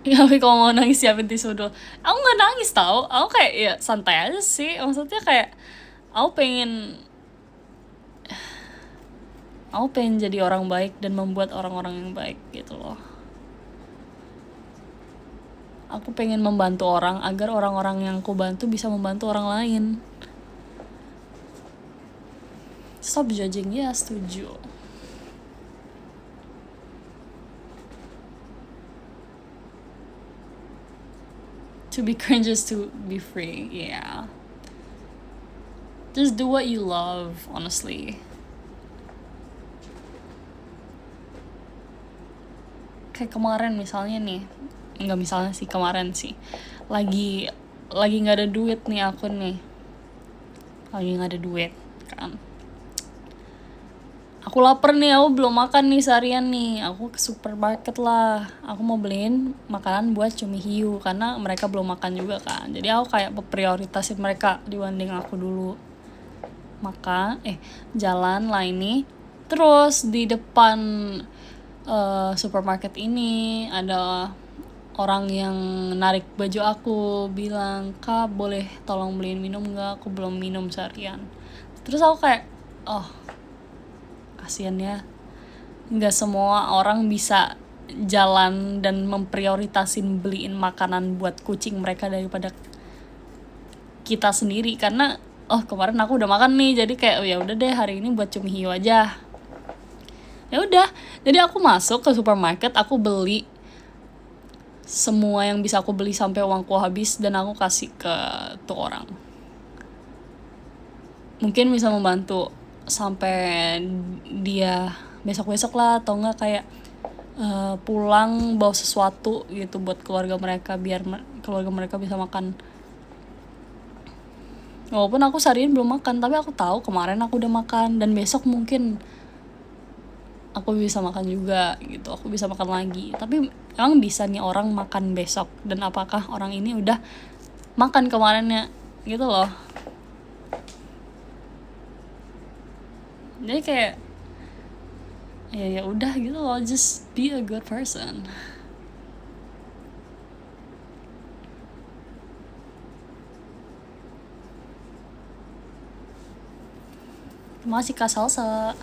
Tapi kalau mau nangis siapin tisu dulu. Aku gak nangis tau. Aku kayak ya santai aja sih. Maksudnya kayak aku pengen jadi orang baik dan membuat orang-orang yang baik gitu loh. Aku pengen membantu orang agar orang-orang yang aku bantu bisa membantu orang lain. Stop judging, ya setuju. To be cringe is to be free, yeah. Just do what you love, honestly. Kayak kemarin misalnya nih, nggak misalnya sih, kemarin sih, lagi nggak ada duit nih aku nih, lagi nggak ada duit kan. Aku lapar nih, aku belum makan nih seharian nih. Aku ke supermarket lah. Aku mau beliin makanan buat Cumi Hiu karena mereka belum makan juga kan. Jadi aku kayak prioritasin mereka dibanding aku dulu. Jalan lah ini. Terus di depan supermarket ini ada orang yang narik baju aku, bilang, "Kak, boleh tolong beliin minum gak? Aku belum minum seharian." Terus aku kayak, oh kasian ya, nggak semua orang bisa jalan dan memprioritasin beliin makanan buat kucing mereka daripada kita sendiri. Karena kemarin aku udah makan nih, jadi kayak ya udah deh hari ini buat Cumi Hiu aja. Ya udah, jadi aku masuk ke supermarket, aku beli semua yang bisa aku beli sampai uangku habis dan aku kasih ke tuh orang. Mungkin bisa membantu sampai dia besok-besok lah, atau enggak kayak pulang bawa sesuatu gitu buat keluarga mereka biar keluarga mereka bisa makan. Walaupun aku seharian belum makan, tapi aku tahu kemarin aku udah makan dan besok mungkin aku bisa makan juga gitu, aku bisa makan lagi. Tapi emang bisa nih orang makan besok, dan apakah orang ini udah makan kemarinnya gitu loh. Jadi kayak ya udah gitu loh, just be a good person. Masih Kak Salsa.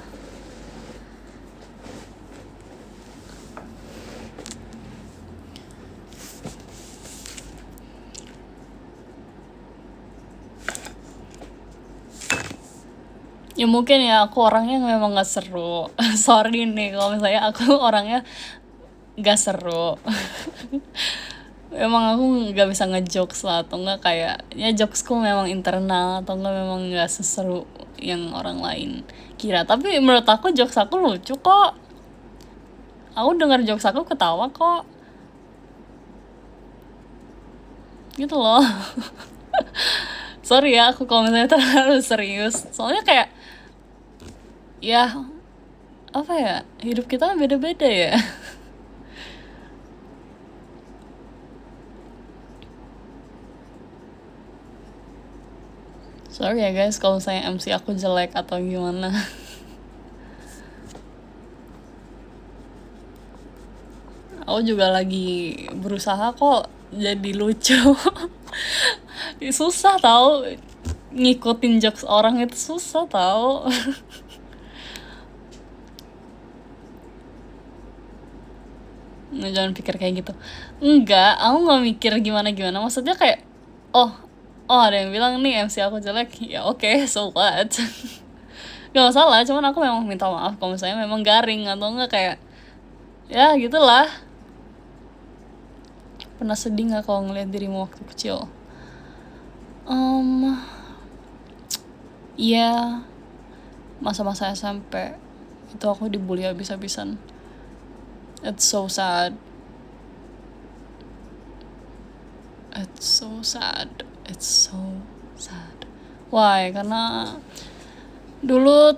Ya mungkin ya aku orangnya memang gak seru. Sorry nih kalau misalnya aku orangnya gak seru. Emang aku gak bisa ngejokes lah, atau enggak kayak ya jokesku memang internal, atau enggak memang gak seseru yang orang lain kira. Tapi menurut aku jokes aku lucu kok. Aku denger jokes aku ketawa kok. gitu loh. Sorry ya aku kalau misalnya terlalu serius, soalnya kayak ya apa ya, hidup kita beda-beda ya. Sorry ya guys kalau misalnya MC aku jelek atau gimana. Aku juga lagi berusaha kok jadi lucu. Susah tau, ngikutin jokes orang itu susah tau. Nah, jangan pikir kayak gitu. Enggak, aku nggak mikir gimana-gimana. Maksudnya kayak, oh ada yang bilang nih MC aku jelek. Ya oke, so what? Gak masalah, cuman aku memang minta maaf kalau misalnya memang garing atau enggak kayak, ya gitulah. Pernah sedih gak kalau ngeliat dirimu waktu kecil? Iya, masa-masa SMP itu aku dibully habis-habisan. It's so sad. It's so sad. It's so sad. Why? Karena dulu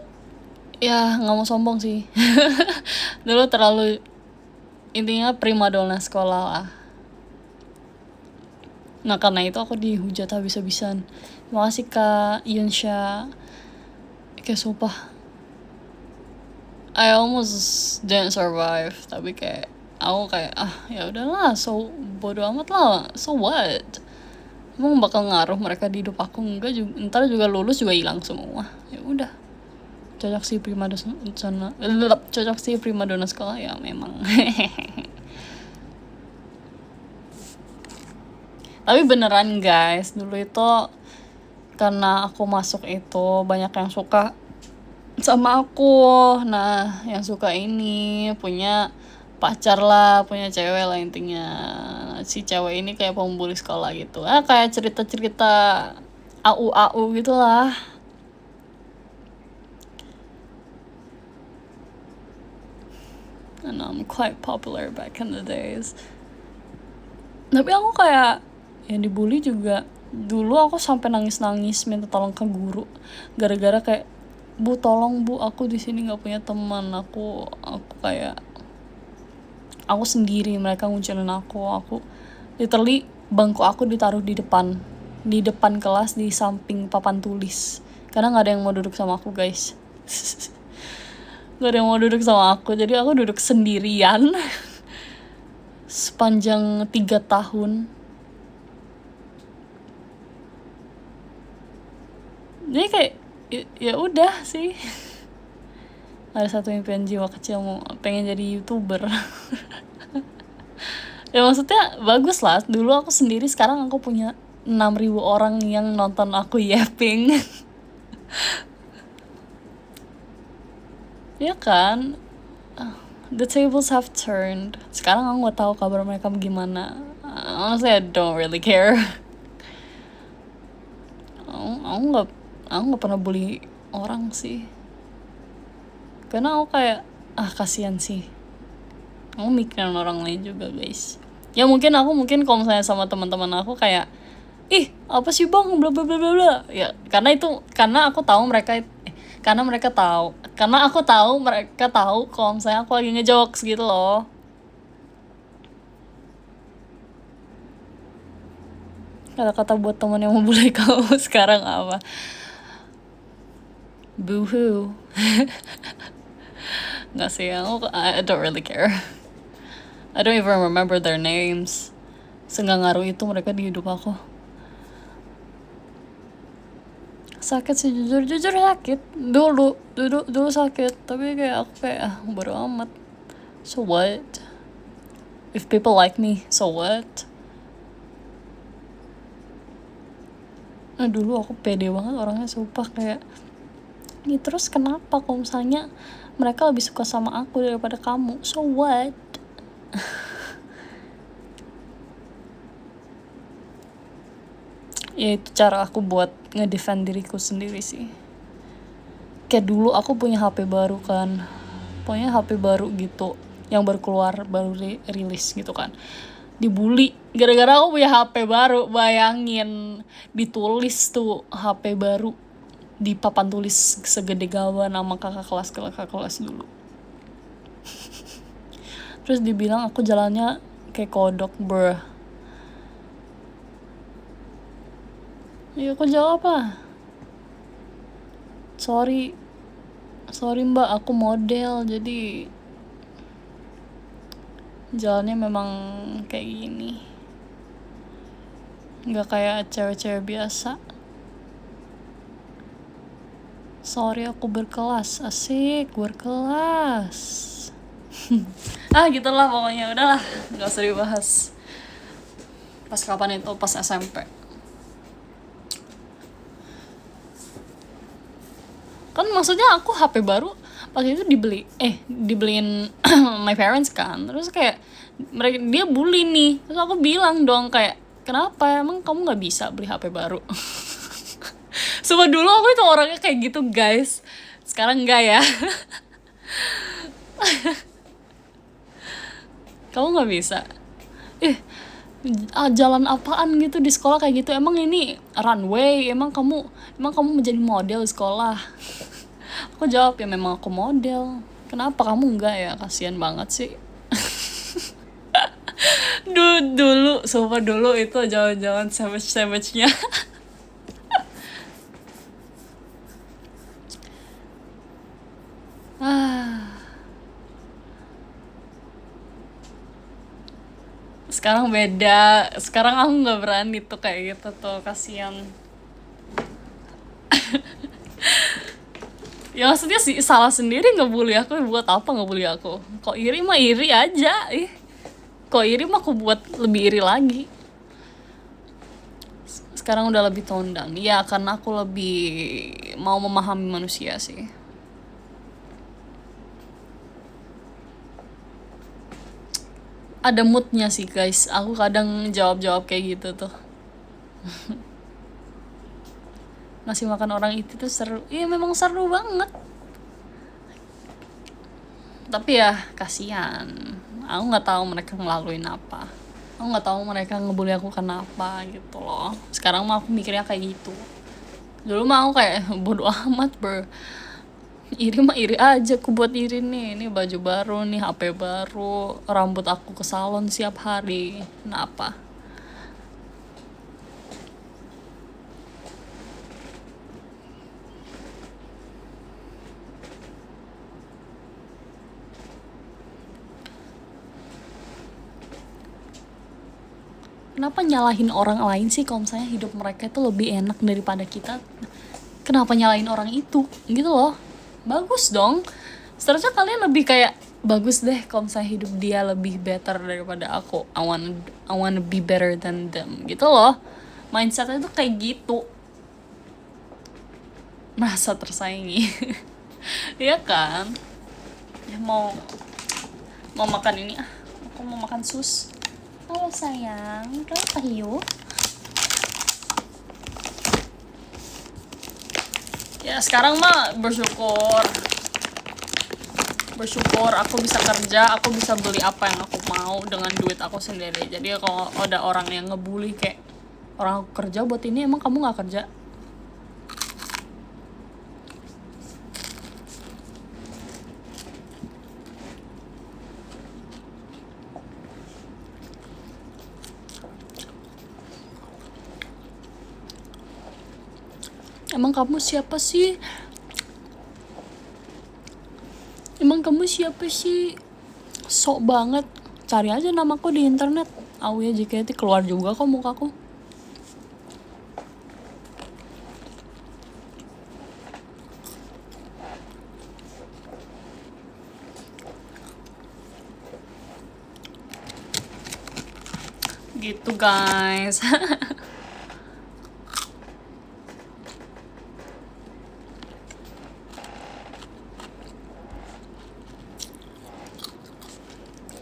ya nggak mau sombong sih. Dulu terlalu intinya primadona sekolah lah. Nah karena itu aku dihujat habis-habisan. Makasih Kak Yunsha. Kayak sumpah I almost didn't survive, tapi kayak aku kayak ya udahlah, so bodo amat lah, so what, emang bakal ngaruh mereka di hidup aku enggak juga, ntar juga lulus juga hilang semua, ya udah. Cocok sih primadona sekolah ya memang. Tapi beneran guys, dulu itu karena aku masuk itu banyak yang suka sama aku. Nah yang suka ini punya pacar lah, punya cewek lah intinya. Si cewek ini kayak pembuli sekolah gitu, kayak cerita-cerita AU gitu lah. And I'm quite popular back in the days. Tapi aku kayak yang dibully juga. Dulu aku sampai nangis-nangis minta tolong ke guru gara-gara kayak, Bu tolong Bu, aku di sini nggak punya teman, aku kayak aku sendiri, mereka ngucilin aku literally bangku aku ditaruh di depan kelas di samping papan tulis karena nggak ada yang mau duduk sama aku guys. Nggak ada yang mau duduk sama aku, jadi aku duduk sendirian sepanjang 3 tahun. Jadi kayak ya udah sih. Ada satu impian jiwa kecil mau pengen jadi YouTuber. Ya maksudnya bagus lah, dulu aku sendiri, sekarang aku punya 6.000 orang yang nonton aku yapping. Ya kan, the tables have turned. Sekarang aku gak tahu kabar mereka gimana. Honestly I don't really care. Aku nggak pernah bully orang sih, karena aku kayak kasihan sih. Aku mikirin orang lain juga guys. Ya mungkin kalau misalnya sama teman-teman aku kayak, apa sih bang, bla bla bla bla bla. Ya karena aku tahu mereka kalau misalnya aku lagi ngejokes gitu loh. Kata-kata buat teman yang membuli kamu sekarang apa? Boo-hoo. Nggak sih, I don't really care. I don't even remember their names. Seenggak ngaruh itu mereka di hidup aku. Sakit sih, jujur sakit. Dulu sakit, tapi kayak aku kayak bodo amat. So what? If people like me, so what? Nah dulu aku pede banget orangnya, sumpah kayak ini. Terus kenapa kalau misalnya mereka lebih suka sama aku daripada kamu, so what? Ya itu cara aku buat ngedefend diriku sendiri sih. Kayak dulu aku punya HP baru gitu yang baru keluar, baru rilis gitu kan. dibully gara-gara aku punya HP baru. Bayangin, ditulis tuh HP baru di papan tulis segede gawa nama kakak kelas dulu. Terus dibilang aku jalannya kayak kodok, bruh. Ya aku jawab apa? Sorry mbak, aku model, jadi jalannya memang kayak gini, nggak kayak cewek-cewek biasa. Sorry, aku berkelas. Asik, berkelas. Gitulah pokoknya. Udahlah, nggak usah dibahas. Pas kapan itu? Pas SMP. Kan maksudnya aku HP baru pas itu dibeliin my parents kan. Terus kayak dia bully nih. Terus aku bilang dong kayak, kenapa emang kamu nggak bisa beli HP baru? Sumpah dulu aku itu orangnya kayak gitu guys. Sekarang enggak ya. Kamu nggak bisa? Jalan apaan gitu di sekolah kayak gitu? Emang ini runway? Emang kamu menjadi model di sekolah? Aku jawab, ya memang aku model. Kenapa kamu enggak ya? Kasian banget sih. Dulu sumpah dulu itu jalan-jalan savage-nya. Sekarang beda. Sekarang aku nggak berani tuh kayak gitu tuh, kasihan. Ya maksudnya sih salah sendiri ngebully aku, buat apa ngebully aku? Kok iri mah iri aja, kok iri mah aku buat lebih iri lagi. Sekarang udah lebih tone down. Ya karena aku lebih mau memahami manusia sih. Ada moodnya sih guys. Aku kadang jawab kayak gitu tuh. Ngasih makan orang itu tuh seru. Iya memang seru banget. Tapi ya kasihan. Aku nggak tahu mereka ngelaluin apa. Aku nggak tahu mereka ngebully aku kenapa gitu loh. Sekarang mah aku mikirnya kayak gitu. Dulu mah aku kayak bodo amat iri mah iri aja, aku buat iri nih. Ini baju baru nih, HP baru, rambut aku ke salon siap hari. Kenapa? Kenapa nyalahin orang lain sih kalau misalnya hidup mereka itu lebih enak daripada kita? Kenapa nyalahin orang itu? Gitu loh. Bagus dong. Seharusnya kalian lebih kayak, bagus deh kalau misalnya hidup dia lebih better daripada aku. I wanna be better than them. Gitu loh. Mindsetnya tuh kayak gitu. Merasa tersaingi. Iya kan? Ya, mau makan ini aku mau makan sus. Halo sayang, kenapa yuk? Ya sekarang mah bersyukur aku bisa kerja, aku bisa beli apa yang aku mau dengan duit aku sendiri. Jadi kalau ada orang yang ngebully kayak, orang aku kerja buat ini, emang kamu nggak kerja? Emang kamu siapa sih? Sok banget. Cari aja namaku di internet. Auya JKT, keluar juga kok mukaku. Gitu guys.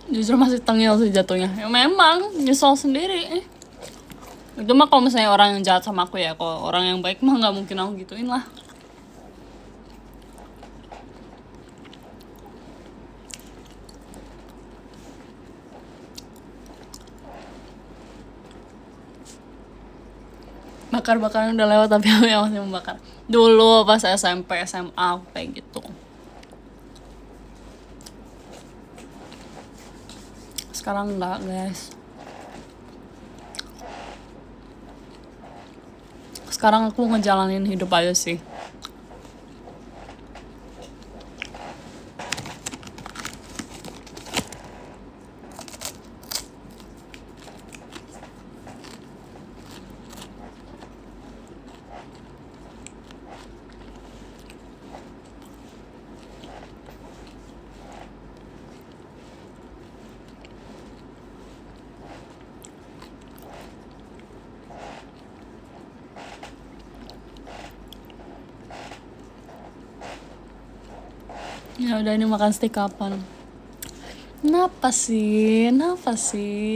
Justru masih tengil sih jatuhnya. Ya memang nyesel sendiri. Itu mah kalau misalnya orang yang jahat sama aku ya. Kalau orang yang baik mah nggak mungkin aku gituin lah. bakar-bakaran udah lewat, tapi aku yang masih membakar. Dulu pas SMP SMA aku kayak gitu. Sekarang enggak, guys. Sekarang aku ngejalanin hidup aja sih. Ya udah, ini makan steak kapan? Kenapa sih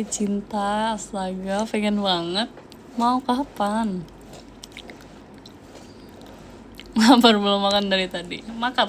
cinta, astaga, pengen banget. Mau kapan? Lapar, belum makan dari tadi. Makan.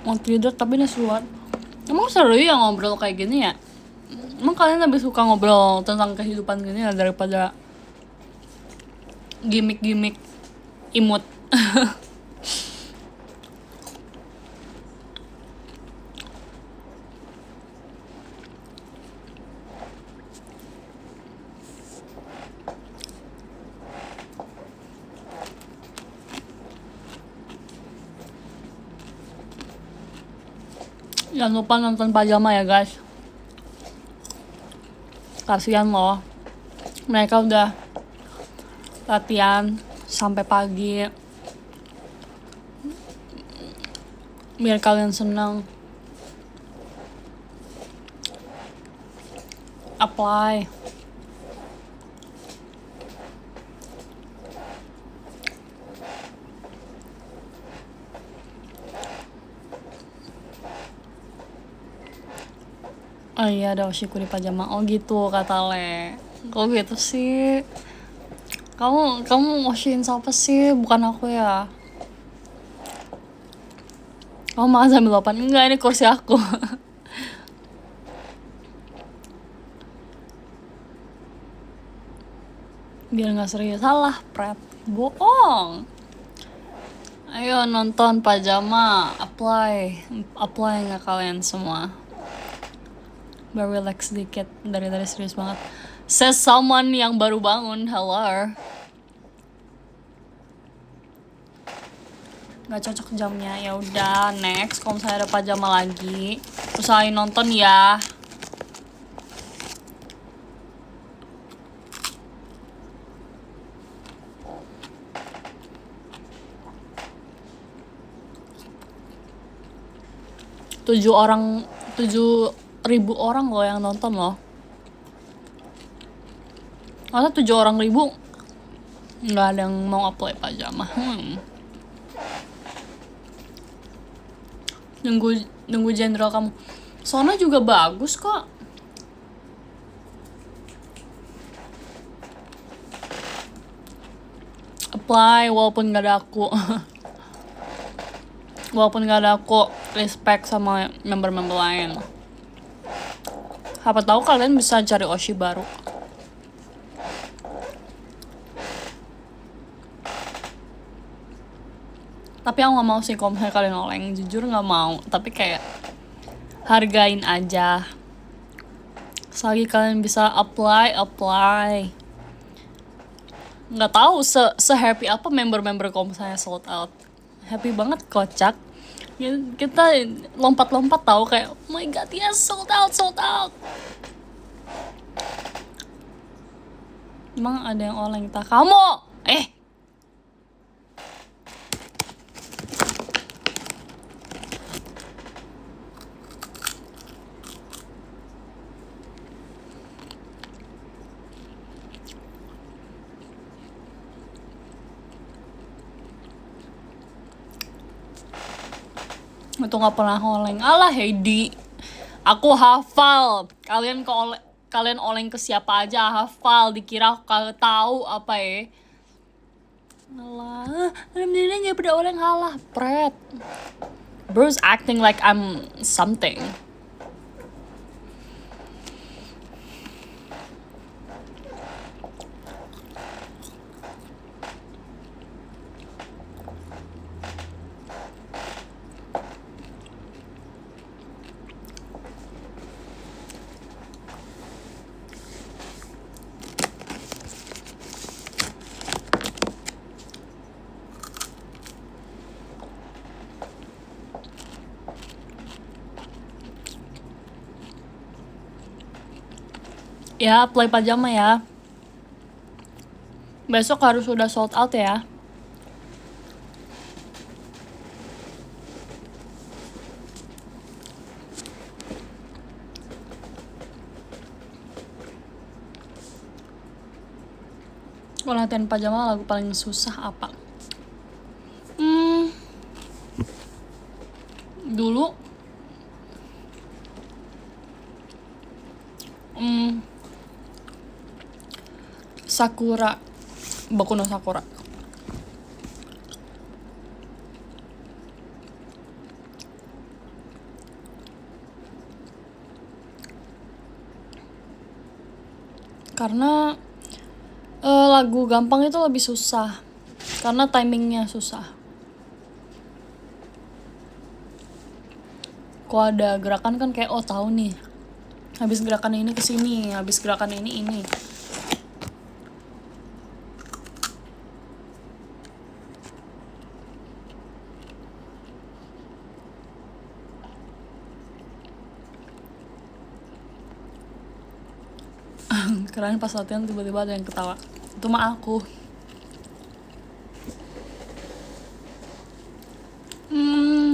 Mau tidur tapi ini suat. Emang seru ya ngobrol kayak gini ya? Emang kalian lebih suka ngobrol tentang kehidupan gini ya daripada gimmick-gimmick imut? Jangan lupa nonton pajama ya guys. Kasian loh, mereka udah latihan sampai pagi biar kalian senang. Apply. Oh iya, ada Oshiku di pajama. Oh gitu kata Le. Kok gitu sih? Kamu Oshin siapa sih? Bukan aku ya. Kamu makan sambil lopan? Enggak, ini kursi aku. Biar nggak serius. Salah, Pret. Bohong. Ayo nonton pajama. Apply nggak kalian semua? Biar relax dikit. Dari tadi serius banget. Says someone yang baru bangun. Hello. Nggak cocok jamnya. Ya udah, next. Kalau misalnya ada pajama lagi, usahain nonton ya. Tujuh ribu orang loh yang nonton loh. Masa 7.000 nggak ada yang mau apply pajama? Nunggu jenderal kamu. Sona juga bagus kok. Apply walaupun nggak ada aku. Walaupun nggak ada aku, respect sama member-member lain. Siapa tahu kalian bisa cari Oshi baru. Tapi aku nggak mau sih kalau misalnya kalian oleng, jujur nggak mau. Tapi kayak hargain aja. Selagi kalian bisa apply. Nggak tahu se-happy apa member-member kalau misalnya sold out. Happy banget, kocak. Kita lompat-lompat tahu kayak, oh my god, yes, sold out. Emang ada yang oleng tak? Kamu! Itu nggak pernah oleng. Alah Heidi, aku hafal. Kalian oleng ke siapa aja hafal. Dikira aku kagak tahu apa ya. Alah, ini nggak pada oleng halah, pret. Bro's acting like I'm something. Ya, play pajama ya. Besok harus sudah sold out ya. Kalau latihan pajama lagu paling susah apa? Dulu Sakura, Boku no Sakura. Karena lagu gampang itu lebih susah. Karena timingnya susah. Kalau ada gerakan kan kayak tahu nih. Habis gerakan ini ke sini, habis gerakan ini. Keren pas latihan tiba-tiba ada yang ketawa. Itu mah aku.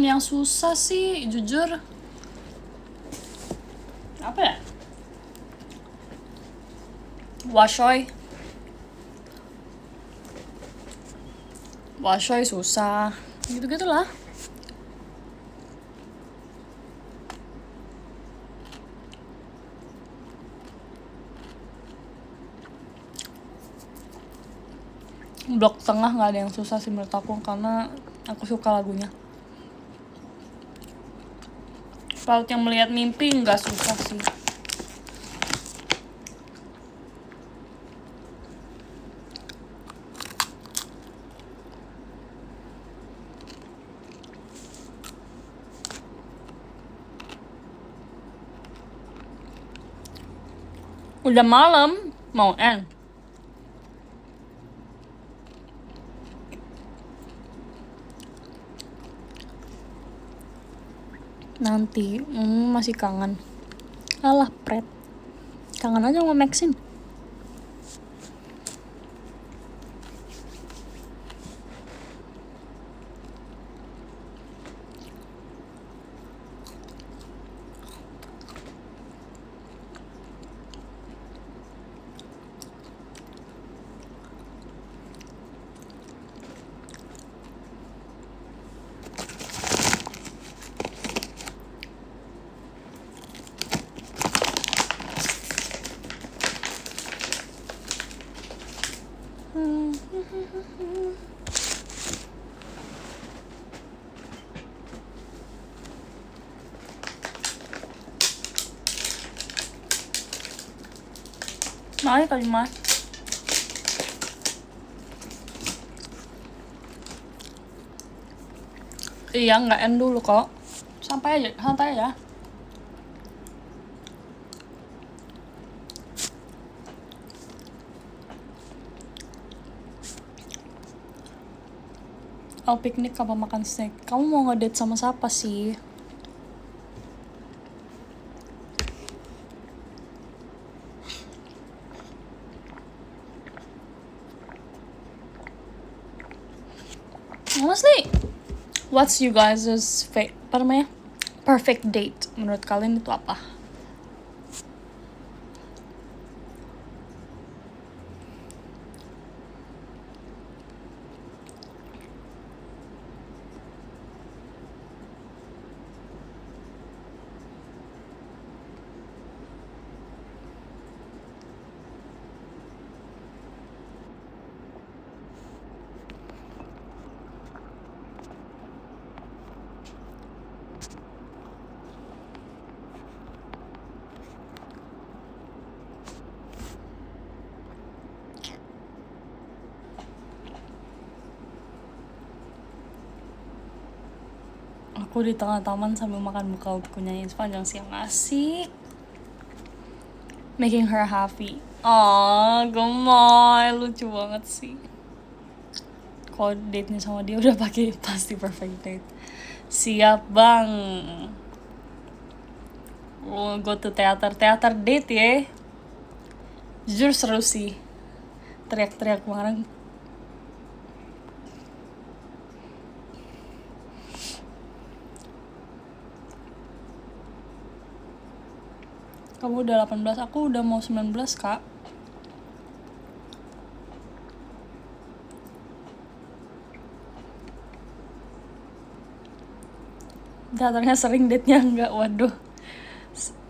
Yang susah sih jujur apa ya? Washoy susah. Gitu-gitulah. Blok tengah nggak ada yang susah sih menurut aku karena aku suka lagunya. Laut yang melihat mimpi nggak susah sih. Udah malam, mau end. Nanti, masih kangen. Alah, pret. Kangen aja sama Maxine. Makanya kali mas. Iya, nggak end dulu kok. Santai aja. Mau piknik apa makan snack? Kamu mau ngedate sama siapa sih? Honestly, what's you guys' perfect date? Menurut kalian itu apa? Aku di tengah taman sambil makan bekal aku nyanyi sepanjang siang, asik. Making her happy. Oh, gemoy, lucu banget sih. Kalau date-nya sama dia udah pakai pasti perfect date. Siap bang. Go to teater date ya. Jujur seru sih. Teriak-teriak kemarin. Kamu udah 18, aku udah mau 19, Kak. Teaternya sering, date-nya enggak, waduh.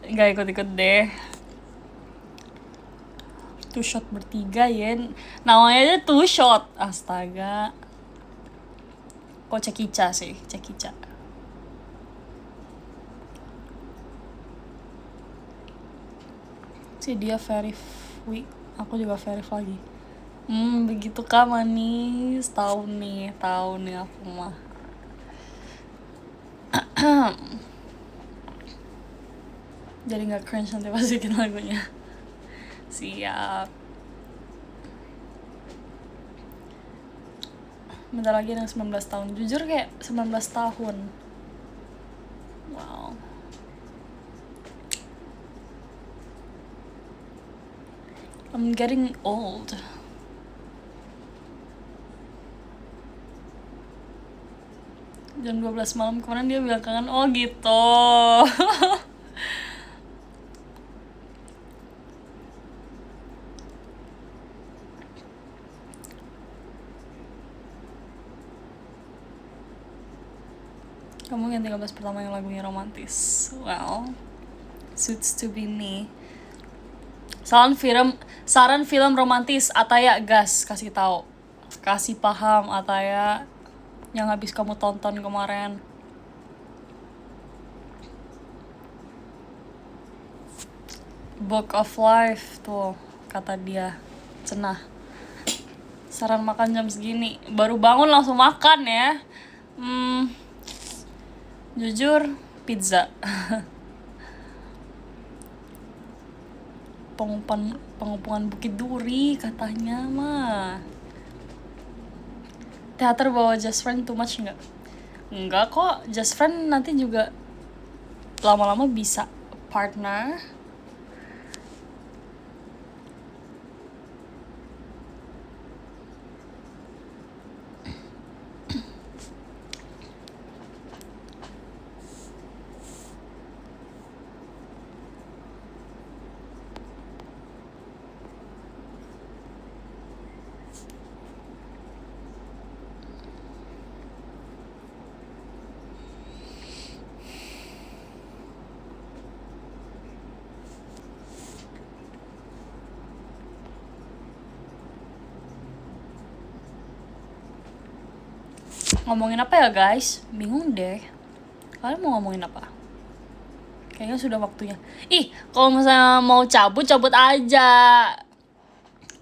Enggak ikut-ikut deh. Two shot bertiga ya. Namanya aja two shot. Astaga. Kok cekica sih, cekica. Si dia verif, aku juga verif lagi. Begitu Kak, manis. Tahu nih aku mah. Jadi nggak cringe nanti pas bikin lagunya. Siap. Bentar lagi yang 19 tahun. Jujur kayak 19 tahun. Wow. I'm getting old. Jam 12 malam kemarin dia bilang kangen. Oh gitu. Kamu yang 13 pertama yang lagunya romantis. Well, suits to be me. Saran film romantis Ataya gas, kasih tahu. Kasih paham Ataya yang habis kamu tonton kemarin. Book of Life tuh kata dia. Cenah. Saran makan jam segini. Baru bangun langsung makan ya. Jujur pizza. Pengepungan Bukit Duri katanya mah. Teater bawa Just Friend too much nggak? Enggak kok, Just Friend nanti juga lama-lama bisa partner. Ngomongin apa ya guys? Bingung deh. Kalian mau ngomongin apa? Kayaknya sudah waktunya. Ih, kalau misalnya mau cabut aja.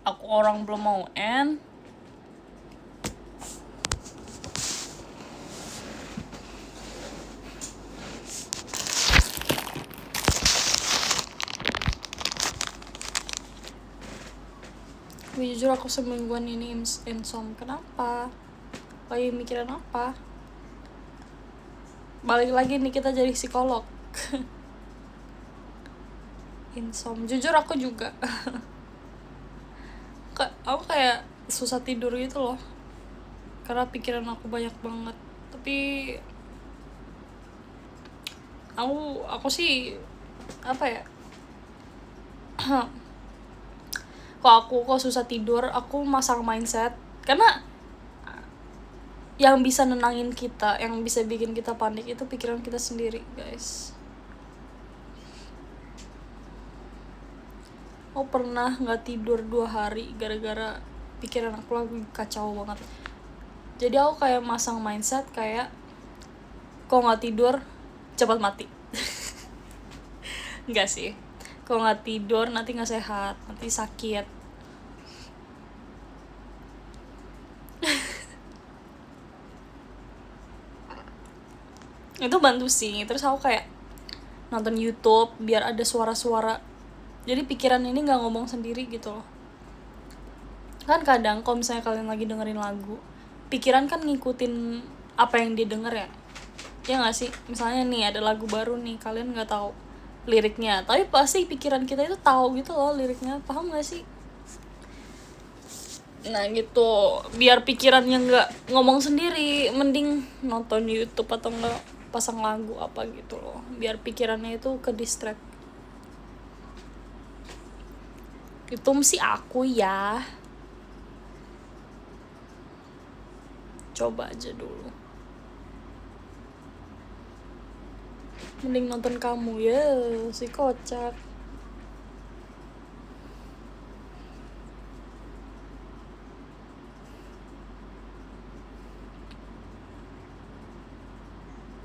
Aku orang belum mau end. Jujur aku semingguan ini insomnia. Kenapa? Lagi mikirin apa? Balik lagi nih kita jadi psikolog. Insomnia. Jujur aku juga. Aku kayak susah tidur gitu loh. Karena pikiran aku banyak banget. Tapi aku sih apa ya? Kok susah tidur, aku masang mindset karena yang bisa nenangin kita, yang bisa bikin kita panik itu pikiran kita sendiri, guys. Aku pernah nggak tidur 2 hari gara-gara pikiran aku lagi kacau banget. Jadi aku kayak masang mindset kayak kok nggak tidur cepat mati. Enggak sih, kalau nggak tidur nanti nggak sehat, nanti sakit. Itu bantu sih. Terus aku kayak nonton YouTube biar ada suara-suara, jadi pikiran ini nggak ngomong sendiri gitu loh. Kan kadang kalau misalnya kalian lagi dengerin lagu, pikiran kan ngikutin apa yang dia denger ya nggak sih? Misalnya nih ada lagu baru nih, kalian nggak tahu liriknya, tapi pasti pikiran kita itu tahu gitu loh liriknya, paham nggak sih? Nah gitu, biar pikirannya nggak ngomong sendiri, mending nonton YouTube atau nggak pasang lagu apa gitu loh, biar pikirannya itu ke distract. Itu sih aku ya, coba aja dulu. Mending nonton kamu ya, si kocak.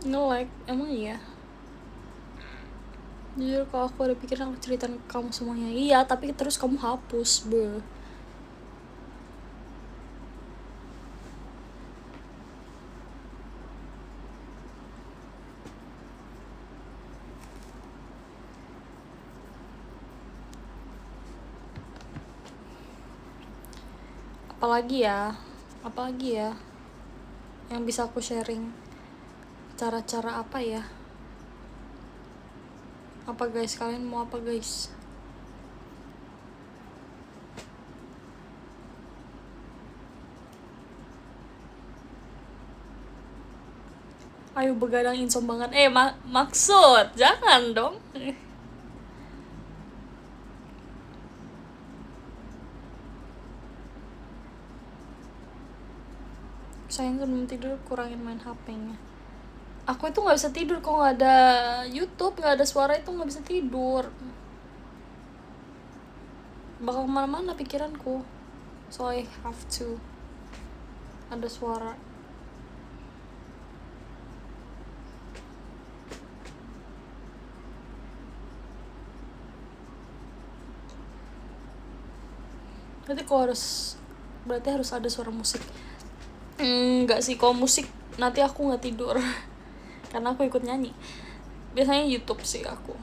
Nge-like, emang iya? Jujur kalau aku ada pikiran aku ceritain ke kamu semuanya, iya, tapi terus kamu hapus, beuh. Apalagi ya yang bisa aku sharing, cara-cara apa ya, apa guys, kalian mau apa guys? Ayo begadang insom banget, maksud jangan dong. Sayang sebelum tidur kurangin main HP-nya. Aku itu nggak bisa tidur kalau nggak ada YouTube, nggak ada suara itu nggak bisa tidur. Bakal kemana-mana pikiranku. So I have to ada suara. Berarti harus ada suara musik. Enggak sih, kalau musik nanti aku nggak tidur karena aku ikut nyanyi. Biasanya YouTube sih aku.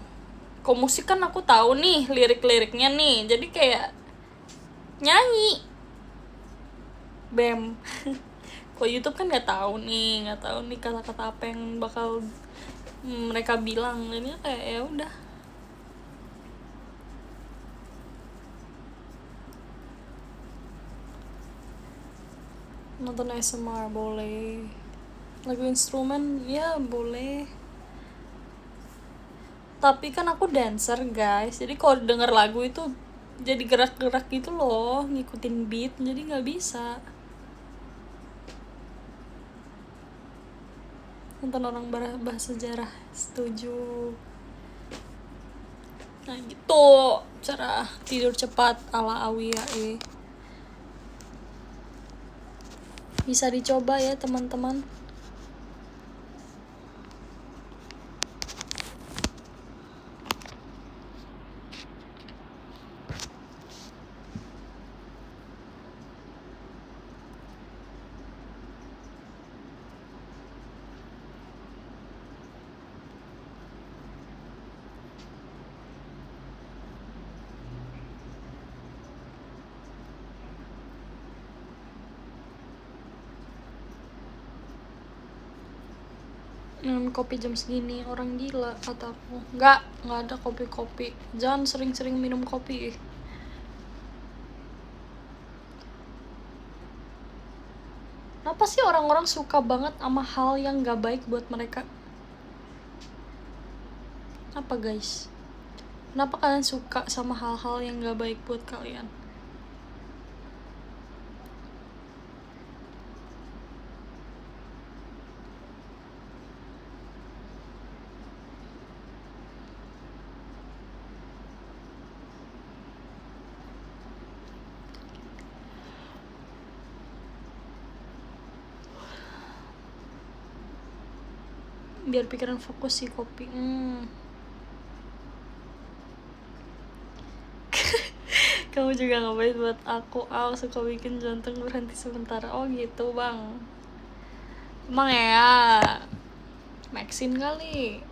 Kalau musik kan aku tahu nih lirik-liriknya nih, jadi kayak nyanyi bem. Kalau YouTube kan nggak tahu nih kata-kata apa yang bakal mereka bilang, jadi kayak ya udah. Nonton ASMR boleh, lagu instrumen ya boleh, tapi kan aku dancer guys, jadi kalau denger lagu itu jadi gerak-gerak gitu loh, ngikutin beat, jadi nggak bisa. Nonton orang bahas sejarah, setuju. Nah gitu cara tidur cepat ala Awia bisa dicoba ya teman-teman. Minum kopi jam segini, orang gila kataku. Nggak ada kopi-kopi, jangan sering-sering minum kopi. Kenapa sih orang-orang suka banget sama hal yang nggak baik buat mereka? Apa guys? Kenapa kalian suka sama hal-hal yang nggak baik buat kalian? Biar pikiran fokus sih kopi. Kamu juga ngapain buat aku? Suka bikin jantung berhenti sementara. Oh gitu bang. Emang ya Maxine kali.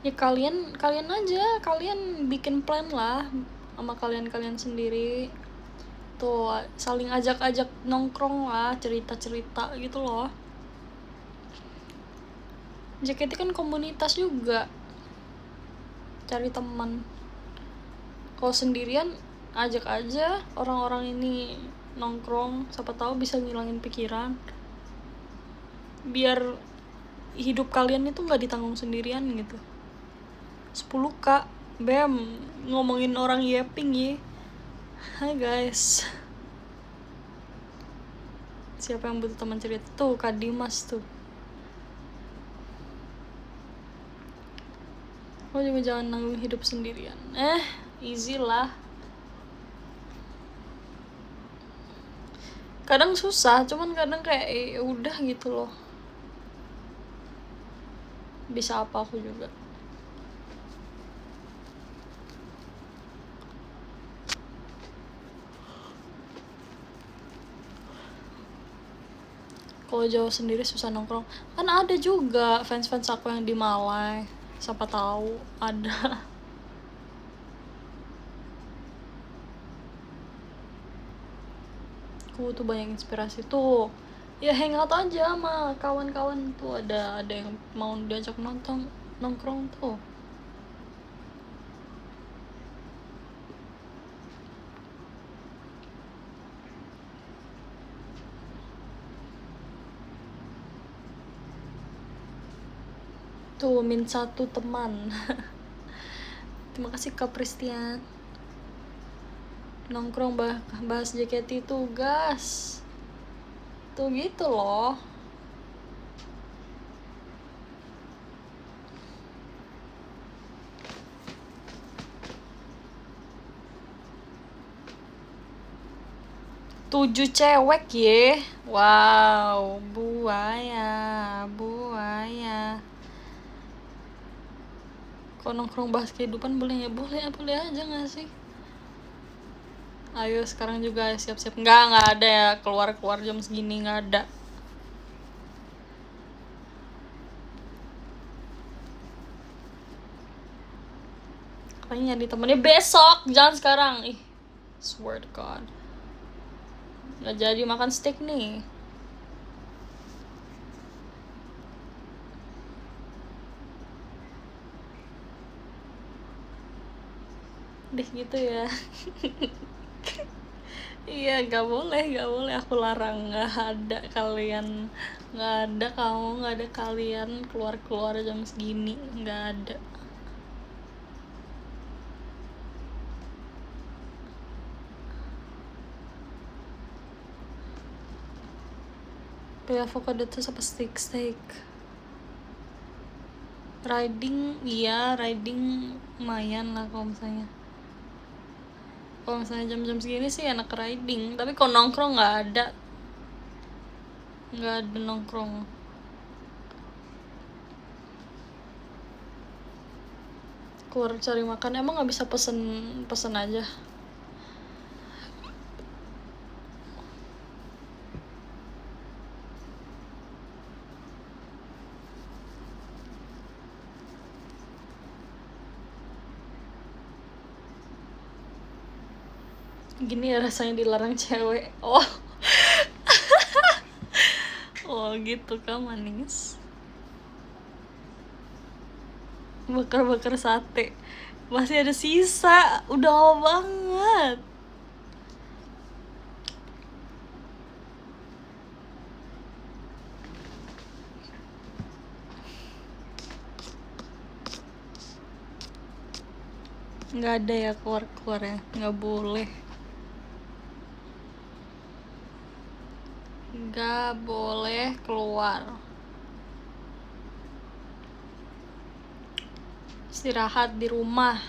Ya kalian aja, kalian bikin plan lah sama kalian sendiri tuh, saling ajak nongkrong lah, cerita gitu loh. JKT kan komunitas juga, cari teman. Kalau sendirian ajak aja orang-orang ini nongkrong, siapa tahu bisa ngilangin pikiran, biar hidup kalian itu nggak ditanggung sendirian gitu. 10K BEM ngomongin orang Yeping ya. Hai guys, siapa yang butuh teman cerita tuh? Kak Dimas tuh. Lo juga jangan nanggung hidup sendirian. Easy lah. Kadang susah, cuman kadang kayak udah gitu loh. Bisa apa aku juga. Kalau jauh sendiri susah nongkrong. Kan ada juga fans aku yang di Malai. Siapa tahu ada. Aku tuh banyak inspirasi tuh. Ya hangout aja sama kawan-kawan tuh, ada yang mau diajak nongkrong tuh. Tuh min 1 teman. Terima kasih Kak Pristian. Nongkrong bahas JKT tuh gas. Tuh gitu loh. Tujuh cewek ye. Wow, buaya. Kalau nongkrong bahas kehidupan boleh ya? Boleh aja gak sih? Ayo sekarang juga siap-siap. Nggak ada ya, keluar jam segini, nggak ada. Kayaknya nyari temennya besok, jangan sekarang. Swear to God. Nggak jadi makan steak nih. Deh gitu ya. Iya, nggak boleh aku larang. Nggak ada kalian, nggak ada kamu, nggak ada kalian keluar jam segini, nggak ada. Pilih avocado terus apa steak? Riding lumayan lah kalau misalnya jam-jam segini sih enak riding, tapi kalau nongkrong nggak ada nongkrong. Keluar cari makan, emang nggak bisa pesen aja? Gini ya rasanya dilarang cewek. Oh oh gitu kan, manis. Bakar sate masih ada sisa, udah lama banget. Nggak ada ya keluar ya, nggak boleh keluar. Istirahat di rumah.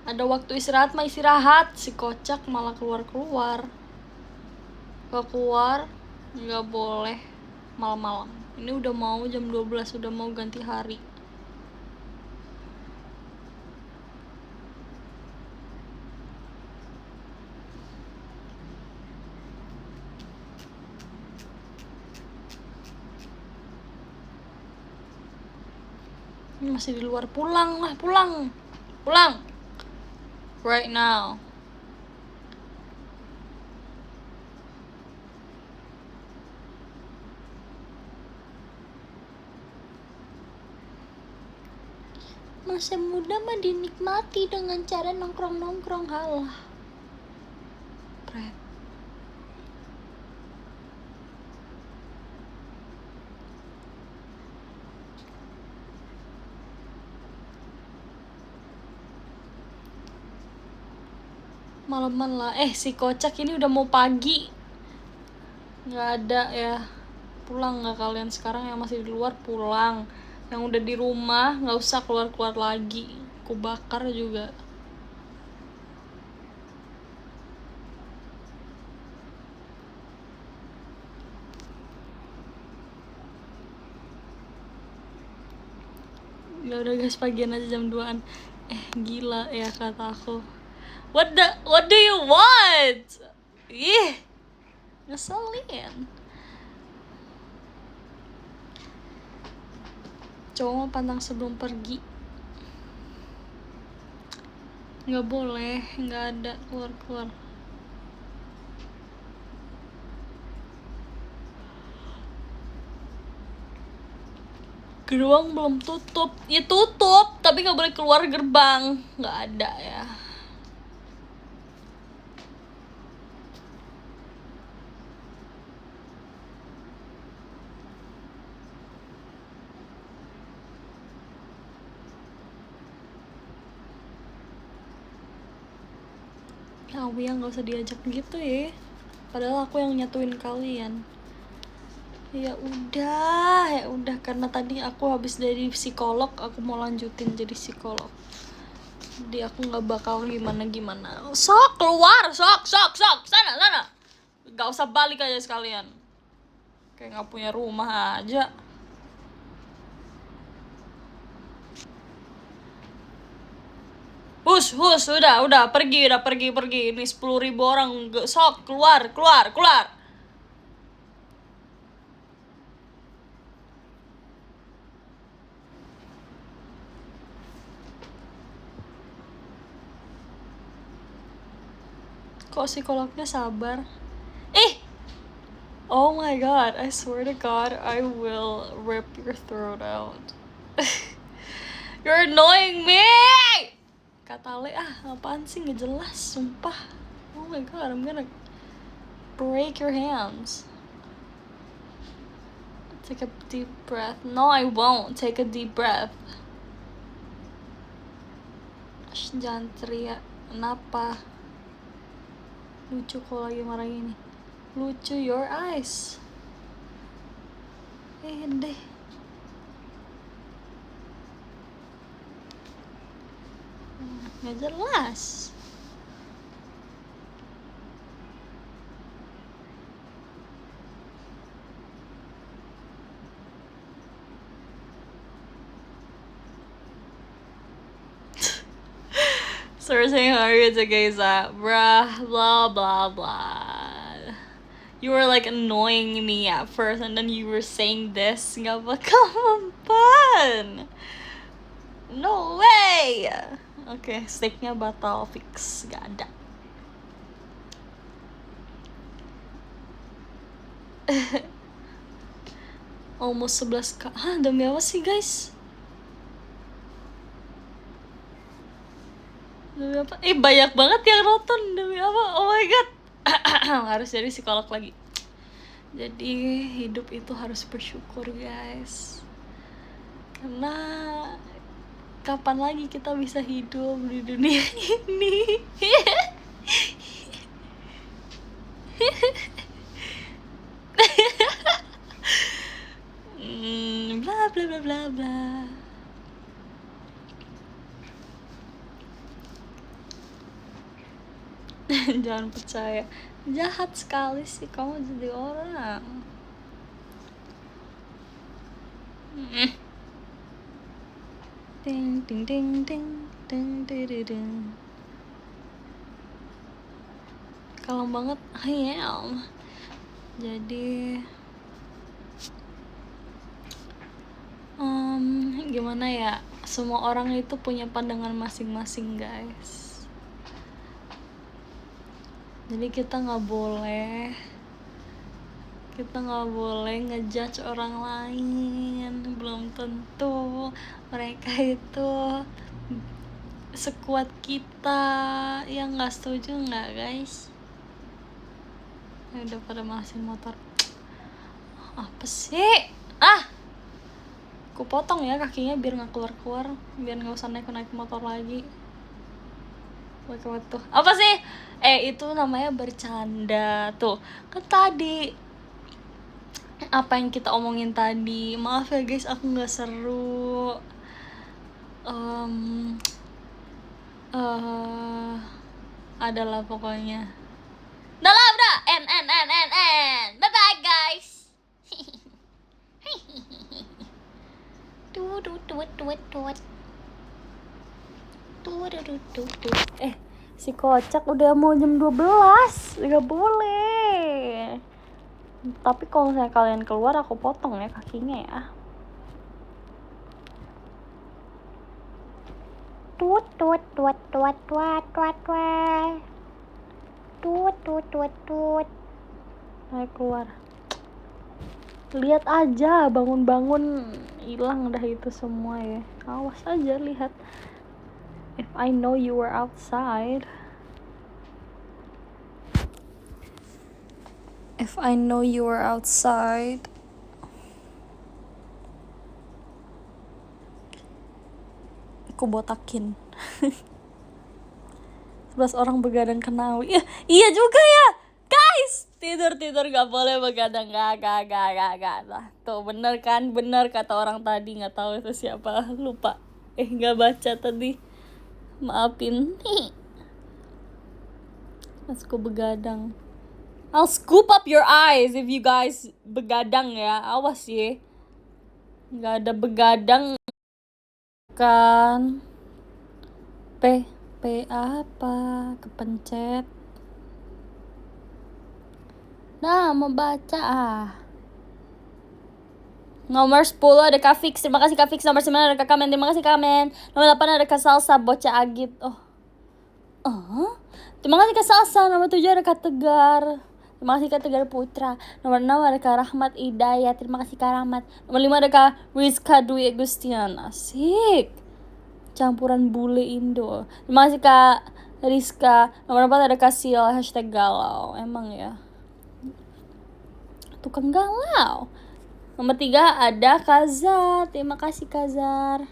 Ada waktu istirahat mah istirahat. Si kocak malah keluar-keluar. Gak keluar, gak boleh malam-malam. Ini udah mau jam 12, udah mau ganti hari. Ini masih di luar, pulang lah, pulang. Right now. Masa muda mah dinikmati dengan cara nongkrong-nongkrong, halah. Pret. Malaman lah. Si kocak ini udah mau pagi. Nggak ada ya. Pulang nggak kalian sekarang yang masih di luar, pulang. Yang udah di rumah nggak usah keluar-keluar lagi. Aku bakar juga. Ya udah guys, pagian aja jam 2-an. Gila ya kata aku. What do you want? Ih, ngeselin. Cowok mah pantang sebelum pergi. Nggak boleh, nggak ada keluar-keluar. Gerbang belum tutup. Ya tutup, tapi nggak boleh keluar gerbang. Nggak ada ya. Awi yang nggak usah diajak gitu ya. Padahal aku yang nyatuin kalian. Ya udah karena tadi aku habis dari psikolog, aku mau lanjutin jadi psikolog. Jadi aku nggak bakal gimana. Sok keluar, sok sana. Gak usah balik aja sekalian. Kayak nggak punya rumah aja. Hus, udah pergi. Ini 10.000 orang, sok keluar. Kok psikolognya sabar? Oh my god, I swear to god, I will rip your throat out. You're annoying me! Kata Ale, apaan sih, gak jelas, sumpah. Oh my god, I'm gonna break your hands. Take a deep breath. No, I won't take a deep breath. Jangan teriak. Kenapa? Lucu kalau lagi marah gini. Lucu your eyes. Deh. Gak jelas. So we're saying Harriet's a gay that bruh, blah blah blah. You were like annoying me at first, and then you were saying this. Gak bakal mempan. No way. Oke, steaknya batal fix, gak ada. Almost 11k. Demi apa sih guys? Demi apa? Banyak banget yang nonton. Demi apa? Oh my god. Harus jadi psikolog lagi. Jadi hidup itu harus bersyukur guys. Karena kapan lagi kita bisa hidup di dunia ini? Bla bla bla bla bla. Jangan percaya. Jahat sekali sih kamu jadi orang. Ding ding ding ding ding ding ding. Kalem banget I am. Jadi gimana ya, semua orang itu punya pandangan masing-masing guys. Jadi kita nggak boleh ngejudge orang lain. Belum tentu mereka itu sekuat kita. Yang nggak setuju nggak guys? Udah pada malasin motor. Apa sih? Aku potong ya kakinya biar nggak keluar, biar nggak usah naik motor lagi. Tuh apa sih? Itu namanya bercanda tuh. Kan tadi apa yang kita omongin tadi, maaf ya guys, aku nggak seru. Adalah pokoknya. Udah. N. Bye bye guys. Si kocak udah mau jam 12. Gak boleh. Tapi kalau misalnya kalian keluar, aku potong ya kakinya ya. Tut. Ayo keluar. Lihat aja, bangun-bangun hilang dah itu semua ya. Awas aja, lihat. If I know you were outside. Aku botakin. 11 orang begadang kenawi. Iya juga ya guys, tidur gak boleh begadang. Gak. Tuh bener kan, bener kata orang tadi. Gak tahu itu siapa, lupa. Gak baca tadi, maafin. Aku begadang. I'll scoop up your eyes if you guys begadang ya. Awas ya, gak ada begadang kan. P apa, kepencet. Nah, mau baca Nomor 10 ada Kak Fix. Terima kasih Kak Fix. Nomor 9 ada Kak Kamen. Terima kasih Kamen. Nomor 8 ada Kak Salsa, bocah Agit. Terima kasih Kak Salsa. Nomor 7 ada Kak Tegar. Terima kasih Kak Tegar Putra. Nomor 6 ada Kak Rahmat Hidayat. Terima kasih Kak Rahmat. Nomor 5 ada Kak Rizka Dwi Agustian. Asik, campuran bule Indo. Terima kasih Kak Rizka. Nomor 4 ada Kak Sil, #galau. Emang ya, tukang galau. Nomor 3 ada Kazar. Terima kasih Kazar.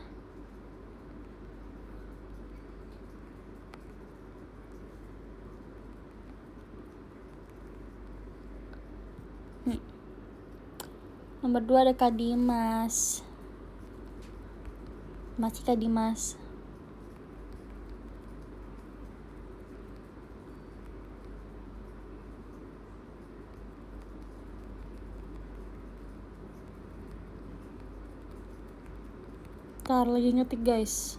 Nomor 2 ada Kak Dimas. Masih Kak Dimas. Ntar lagi ngetik guys.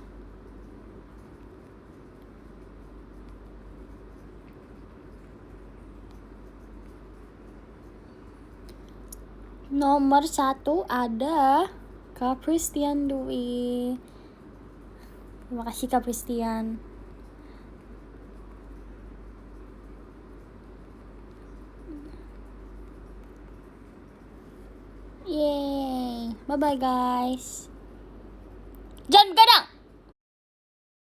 Nomor 1 ada Kak Pristian Dwi. Terima kasih Kak Pristian. Yeay. Bye bye guys.